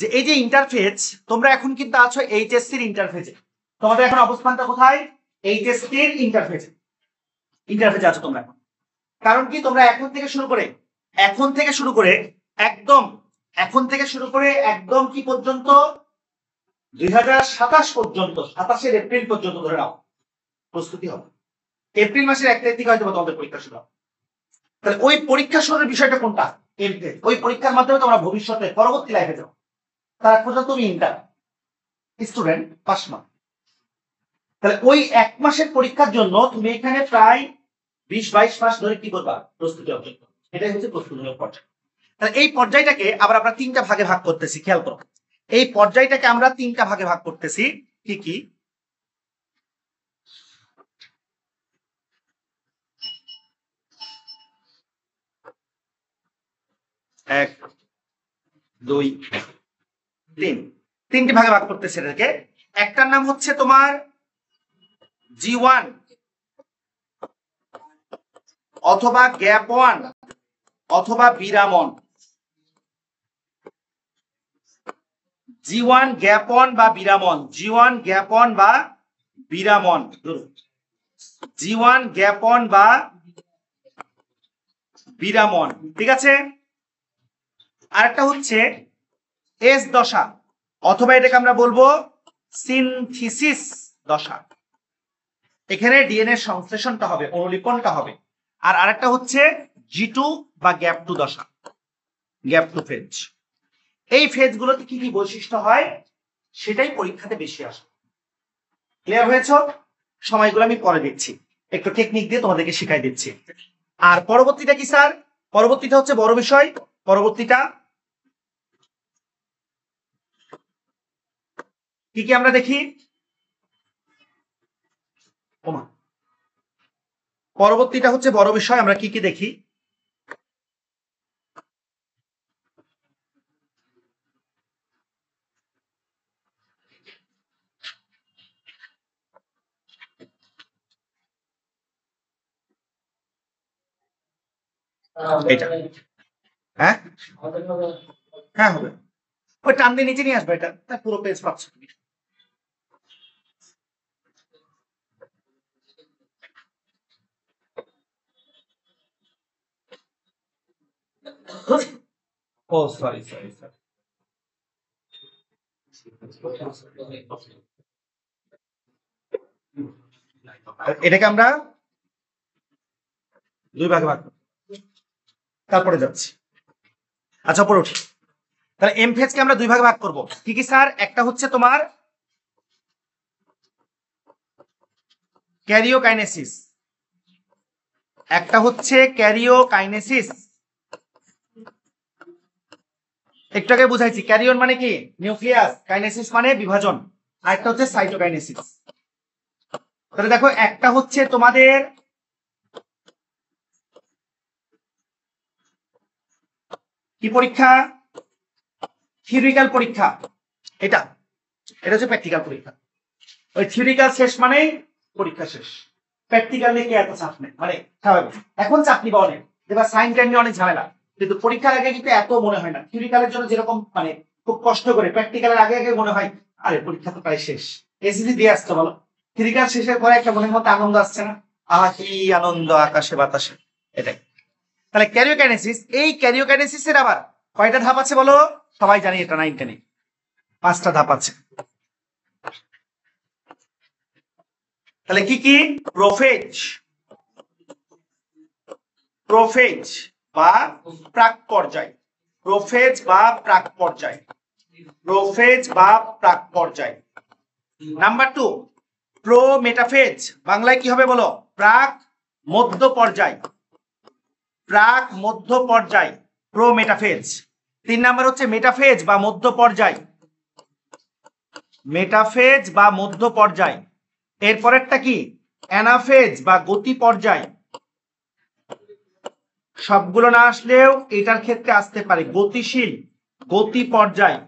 S1: যে এই যে ইন্টারফেজ, তোমরা এখন কিন্তু আছো এইচএসসির ইন্টারফেজে। তোমাদের এখন অবস্থানটা কোথায়? এইচএসসির ইন্টারফেজে, ইন্টারফেজে আছো তোমরা এখন। কারণ কি? তোমরা এখন থেকে শুরু করে, এখন থেকে শুরু করে একদম, এখন থেকে শুরু করে একদম কি পর্যন্ত? 2027 পর্যন্ত, 27 এপ্রিল পর্যন্ত ধরে নাও প্রস্তুতি হবে। এপ্রিল মাসের 1 তারিখ থেকে হয়তো তোমাদের পরীক্ষা শুরু হবে। তাহলে ওই পরীক্ষা শুরুর বিষয়টা কোনটা? এমফেজ। ওই পরীক্ষার মাধ্যমে তোমরা ভবিষ্যতে পরবর্তী লাইফে যাও। তার পর্যন্ত তুমি ইন্টার স্টুডেন্ট, 5 মাস। তাহলে ওই 1 মাসের পরীক্ষার জন্য তুমি এখানে প্রায় 20-22 মাস ধরে কি করবা? প্রস্তুতি অর্জন করবে। এটাই হচ্ছে প্রস্তুতিমূলক পর্যায়। তাহলে এই পর্যায়টাকে আবার আমরা 3টা ভাগে ভাগ করতেছি। খেয়াল করো, এই পর্যায়টাকে আমরা 3টা ভাগে ভাগ করতেছি। কি কি? 1, 2, 3, 3টি ভাগে ভাগ করতেছি এটাকে। একটার নাম হচ্ছে তোমার G1 অথবা গ্যাপ 1 অথবা বিরামন। G1 গ্যাপ 1 বা বিরামন, G1 গ্যাপ 1 বা বিরামন, G1 গ্যাপ 1 বা বিরামন। ঠিক আছে, আরেকটা হচ্ছে এস দশা অথবা এটাকে আমরা বলবো সিনথিসিস দশা। এখানে ডিএনএ সংশ্লেষণটা হবে, অনুলিপনটা হবে। আর আরেকটা হচ্ছে G2 বা গ্যাপ 2 দশা, গ্যাপ 2 ফেজ। এই ফেজগুলোতে কি কি বৈশিষ্ট্য হয় সেটাই পরীক্ষাতে বেশি আসে। ক্লিয়ার হয়েছে? সময়গুলো আমি পরে দিচ্ছি, একটু টেকনিক দিয়ে তোমাদেরকে শিখাই দিচ্ছি। আর পরবর্তীটা কি স্যার? পরবর্তীটা হচ্ছে বড় বিষয়। পরবর্তীটা কি কি আমরা দেখি? পরবর্তীটা হচ্ছে বড় বিষয়। আমরা কি কি দেখি? এটা হ্যাঁ হ্যাঁ হবে। ওই টান দিয়ে নিচে নিয়ে আসবে, এটা তার পুরো পেজ পাচ্ছ তুমি। ও সরি সরি সরি, এটাকে আমরা দুই ভাগে ভাগ করব। তারপরে যাচ্ছি। আচ্ছা পরে উঠি। তাহলে এম ফেজকে আমরা দুই ভাগে ভাগ করব। কি কি স্যার? একটা হচ্ছে তোমার ক্যারিওকাইনেসিস, একটা হচ্ছে ক্যারিওকাইনেসিস, একটু আগে বুঝাইছি। ক্যারিয়ন মানে কি? নিউক্লিয়াস। কাইনেসিস মানে বিভাজন। আর একটা হচ্ছে সাইটোকাইনেসিস। তাহলে দেখো, একটা হচ্ছে তোমাদের কি পরীক্ষা? থিওরিক্যাল পরীক্ষা। এটা এটা হচ্ছে প্র্যাকটিক্যাল পরীক্ষা। ওই থিওরিক্যাল শেষ মানে পরীক্ষা শেষ। প্র্যাকটিক্যাল নিয়ে কি এত চাপ নেই, মানে স্বাভাবিক। এখন চাপ নিবা অনেক, এবার সাইন টাইম নিয়ে অনেক ঝামেলা, কিন্তু পরীক্ষার আগে কিন্তু এত মনে হয় না। থিওরিক্যালের জন্য যেরকম মানে খুব কষ্ট করে, প্র্যাকটিক্যালের আগে আগে মনে হয় আরে পরীক্ষা তো প্রায় শেষ, এসিসি দিয়ে আসতে বলো। থিওরিক্যাল শেষের পরে একটা মনের মধ্যে আনন্দ আসছে না? আহা কি আনন্দ আকাশে বাতাসে, এটাই। তাহলে ক্যারিওকাইনেসিস, এই ক্যারিওকাইনেসিসের আবার কয়টা ধাপ আছে বলো? সবাই জানি এটা, 9 10 5টা ধাপ আছে। তাহলে কি কি? প্রোফেজ, প্রোফেজ বা প্রাক পর্যায়, প্রোফেজ বা প্রাক পর্যায়, প্রোফেজ বা প্রাক পর্যায়। নাম্বার 2 প্রো মেটাফেজ, বাংলায় কি হবে বলো? প্রাক মধ্য পর্যায়, প্রাক মধ্য পর্যায়, প্রো মেটাফেজ। 3 নাম্বার হচ্ছে মেটাফেজ বা মধ্য পর্যায়, মেটাফেজ বা মধ্য পর্যায়। এরপরেরটা কি? অ্যানাফেজ বা গতি পর্যায়। সবগুলো না আসলেও এটার ক্ষেত্রে আসতে পারে গতিশীল, গতি পর্যায়।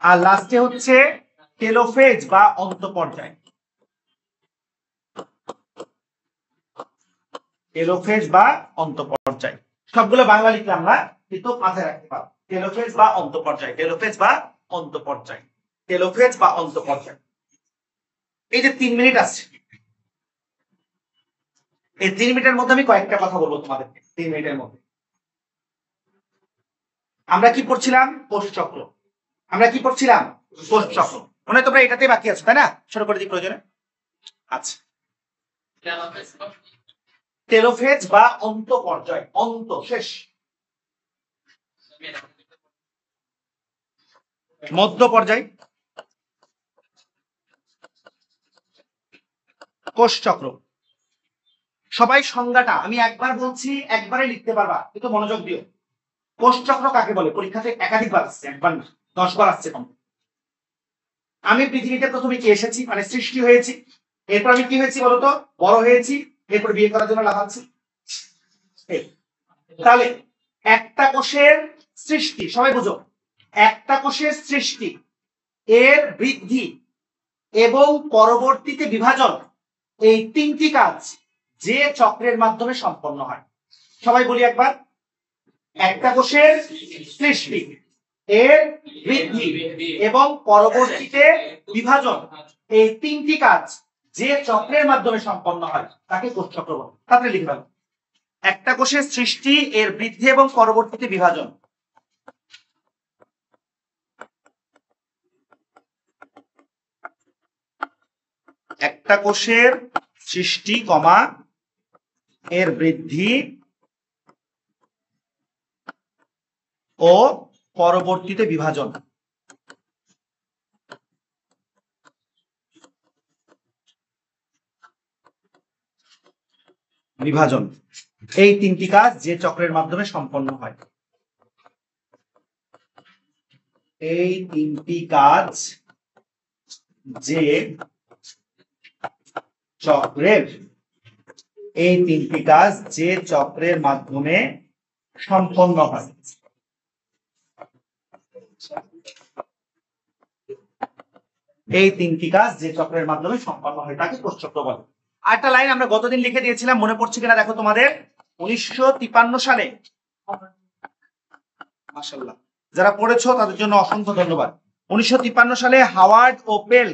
S1: আর লাস্টে হচ্ছে টেলোফেজ বা অন্ত পর্যায়, টেলোফেজ বা অন্ত পর্যায়। সবগুলো বাংলা লিখলাম না, কিন্তু মাথায় রাখতে পারো। টেলোফেজ বা অন্ত পর্যায়, টেলোফেজ বা অন্ত পর্যায়, টেলোফেজ বা অন্ত পর্যায়। এই যে 3 মিনিট আছে, এই 3 মিনিটের মধ্যে আমি কয়েকটা কথা বলবো তোমাদেরকে। 3 মিনিটের মধ্যে আমরা কি পড়ছিলাম? কোষ চক্র। আমরা কি পড়ছিলাম? কোষ চক্র। মনে হয় তোমরা এটাতেই বাকি আছো, তাই না? ছোট করে দিই প্রয়োজনে। আচ্ছা, টেলোফেজ বা অন্ত পর্যায়, অন্ত শেষ। মধ্য পর্যায়, কোষ চক্র। সবাই সংজ্ঞাটা আমি একবার বলছি, একবারে লিখতে পারবা, কিন্তু মনোযোগ দিও। কোষ চক্র কাকে বলে? পরীক্ষাতে একাধিকবার আসছে, একবার না 10 বার আসছে কম। আমি পৃথিবীতে প্রথমে কি এসেছি, মানে সৃষ্টি হয়েছি। এরপর আমি কি হয়েছি বলতো? বড় হয়েছি। এরপর বিয়ে করার জন্য লাফাচ্ছি। তাহলে একটা কোষের সৃষ্টি, সবাই বুঝো, একটা কোষের সৃষ্টি, এর বৃদ্ধি এবং পরবর্তীতে বিভাজন, এই 3টি কাজ যে চক্রের মাধ্যমে সম্পন্ন হয়। সবাই বলি একবার। একটা কোষের সৃষ্টি, এর বৃদ্ধি এবং পরবর্তীতে বিভাজন, এই 3টি কাজ যে চক্রের মাধ্যমে সম্পন্ন হয় তাকে কোষ চক্র বলে। তাহলে লিখবেন একটা কোষের সৃষ্টি, এর বৃদ্ধি এবং পরবর্তীতে বিভাজন। একটা কোষের সৃষ্টি কমা এর বৃদ্ধি ও পরবর্তীতে বিভাজন। বিভাজন, এই 3টি কাজ যে চক্রের মাধ্যমে সম্পন্ন হয়। এই 3টি কাজ যে চক্রের, এই 3টি কাজ যে চক্রের মাধ্যমে সম্পন্ন হয়। এই 3টি কাজ যে চক্রের মাধ্যমে সম্পন্ন হয় তাকে কোষ চক্র বলে। আরেকটা লাইন আমরা গতদিন লিখে দিয়েছিলাম, মনে পড়ছে কিনা দেখো তোমাদের? 1953 সালে, মাশাআল্লাহ যারা পড়েছো তাদের জন্য অসংখ্য ধন্যবাদ। 1953 সালে হাওয়ার্ড ও পেল,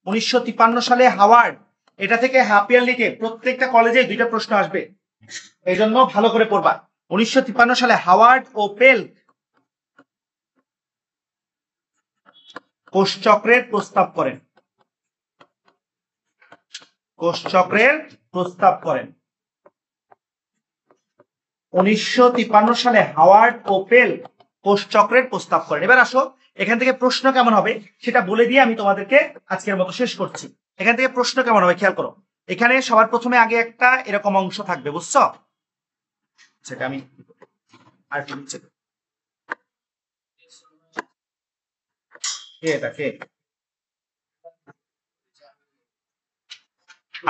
S1: 1953 সালে হাওয়ার্ড, এটা থেকে হাফ ইয়ারলিতে প্রত্যেকটা কলেজে 2টা প্রশ্ন আসবে, এই জন্য ভালো করে পড়বা। 1953 সালে হাওয়ার্ড ও পেল কোষ চক্রের প্রস্তাব করেন, কোষ চক্রের প্রস্তাব করেন। 1953 সালে হাওয়ার্ড ও পেল কোষ চক্রের প্রস্তাব করেন। এবার আসো, এখান থেকে প্রশ্ন কেমন হবে সেটা বলে দিয়ে আমি তোমাদেরকে আজকের মতো শেষ করছি। এখান থেকে প্রশ্ন কেমন হবে খেয়াল করো। এখানে সবার প্রথমে আগে একটা এরকম অংশ থাকবে, বুঝছো? সেটা আমি আর কি নিচে এটা কে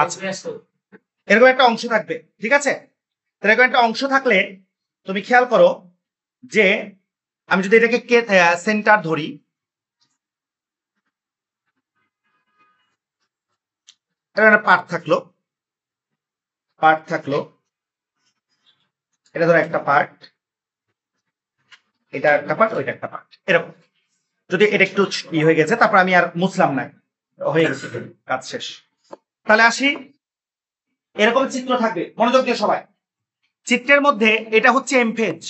S1: আচ্ছা, এরকম একটা অংশ থাকবে, ঠিক আছে? এরকম একটা অংশ থাকলে তুমি খেয়াল করো যে আমি যদি এটাকে সেন্টার ধরি, এটা পার্ট থাকলো, এটা ধরো একটা পার্ট, এটা একটা পার্ট, ওইটা একটা পার্ট, এরকম। যদি এটা একটু হয়ে গেছে, তারপর আমি আর মুছলাম না, হয়ে গেছে, কাজ শেষ। তাহলে আসি, এরকম চিত্র থাকবে, মনোযোগ দিয়ে সবাই। চিত্রের মধ্যে এটা হচ্ছে এম ফেজ,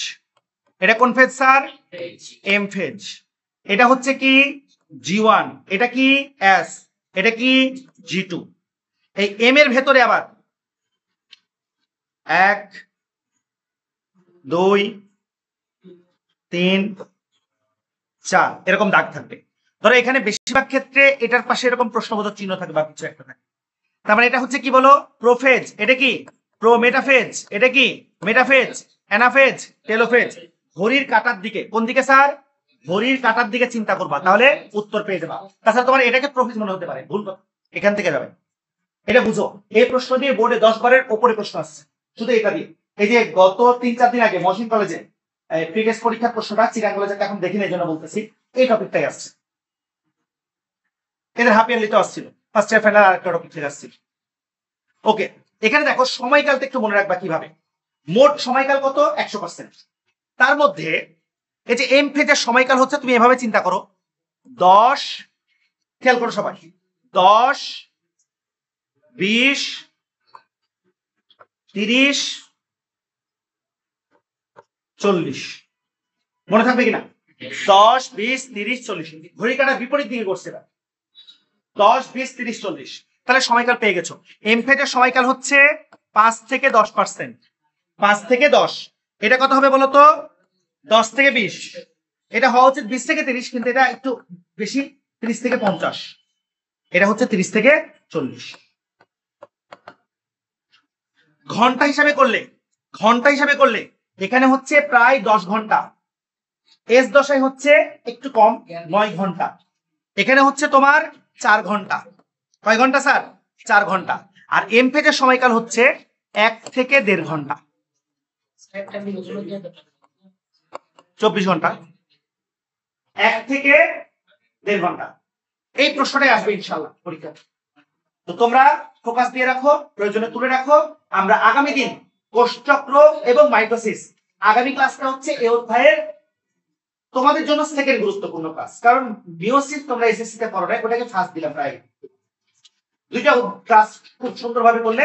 S1: এটা কোন ফেজ স্যার? M phase. এটা হচ্ছে কি G1, এটা কি S, এটা কি G2। এই এম এর ভেতরে আবার 1 2 3 4 এরকম দাগ থাকবে। ধরো এখানে বেশিরভাগ ক্ষেত্রে এটার পাশে এরকম প্রশ্নবোধক চিহ্ন থাকবে বা কিছু একটা থাকবে। তার মানে এটা হচ্ছে কি বলো? প্রোফেজ। এটা কি প্রো মেটাফেজ, এটা কি মেটাফেজ, অ্যানাফেজ, টেলোফেজ। ঘড়ির কাটার দিকে, কোন দিকে স্যার? ঘড়ির কাটার দিকে চিন্তা করবা, তাহলে উত্তর পেয়ে যাবা। তাছাড়া তোমার এটাকে প্রোফেজ মনে হতে পারে, ভুল কথা, এখান থেকে যাবে। এটা বুঝো, এই প্রশ্ন দিয়ে বোর্ডে 10 বারের উপরে প্রশ্ন আসছে শুধু এটা দিয়ে। এই যে গত 3-4 দিন আগে মহসিন কলেজে প্রিভিয়াস পরীক্ষার প্রশ্নটা চিরাং কলেজে এখন দেখিনি, এই জন্য বলতেছি, এই টপিকটাই আসছে। এদের হাফ ইয়ারলি তো আসছিল, ফার্স্ট ইয়ার ফাইনাল আরেকটা টপিক থেকে আসছিল। ওকে, এখানে দেখো সময়কালটা একটু মনে রাখবা কিভাবে। মোট সময়কাল কত? 100%। তার মধ্যে এই যে এম ফেজের সময়কাল হচ্ছে, তুমি এভাবে চিন্তা করো, 10, খেয়াল করো সবাই, 10 20 30 40, মনে থাকবে কিনা? 10 20 30 40, ঘড়ি কাটা বিপরীত দিকে করছে, 10 20 30 40। তাহলে সময়কাল পেয়ে গেছো। এম ফেজের সময়কাল হচ্ছে 5 থেকে 10%, 5 থেকে 10। এটা কত হবে বলো তো? 10 থেকে 20। এটা হওয়া উচিত 20 থেকে 30, কিন্তু এটা একটু বেশি, 30 থেকে 50। এটা হচ্ছে 30 থেকে 40। ঘন্টা হিসাবে করলে এখানে হচ্ছে প্রায় 10 ঘন্টা। এস দশায় হচ্ছে একটু কম, 9 ঘন্টা। এখানে হচ্ছে তোমার 4 ঘন্টা। কয় ঘন্টা স্যার? 4 ঘন্টা। আর এম ফেজের সময়কাল হচ্ছে 1 থেকে 1.5 ঘন্টা, 24 ঘন্টা, 1 থেকে 1.5 ঘন্টা। এই প্রশ্নটাই আসবে ইনশাআল্লাহ পরীক্ষা। তো তোমরা ফোকাস দিয়ে রাখো, প্রয়োজনে তুলে রাখো। আমরা আগামী দিন কোষচক্র এবং মাইটোসিস, আগামী ক্লাসটা হচ্ছে এই অধ্যায়ের তোমাদের জন্য সেকেন্ড গুরুত্বপূর্ণ ক্লাস, কারণ মিওসিস তোমরা এসএসসি তে পড়ো না, ওটাকে ফার্স্ট দিলাম। প্রায় দুইটা ক্লাস খুব সুন্দরভাবে করলে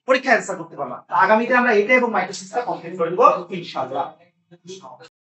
S1: পরীক্ষা অ্যান্সার করতে পারবা। আগামীতে আমরা এটা এবং মাইটোসিসটা কমপ্লিট করে দেবো ইনশাআল্লাহ।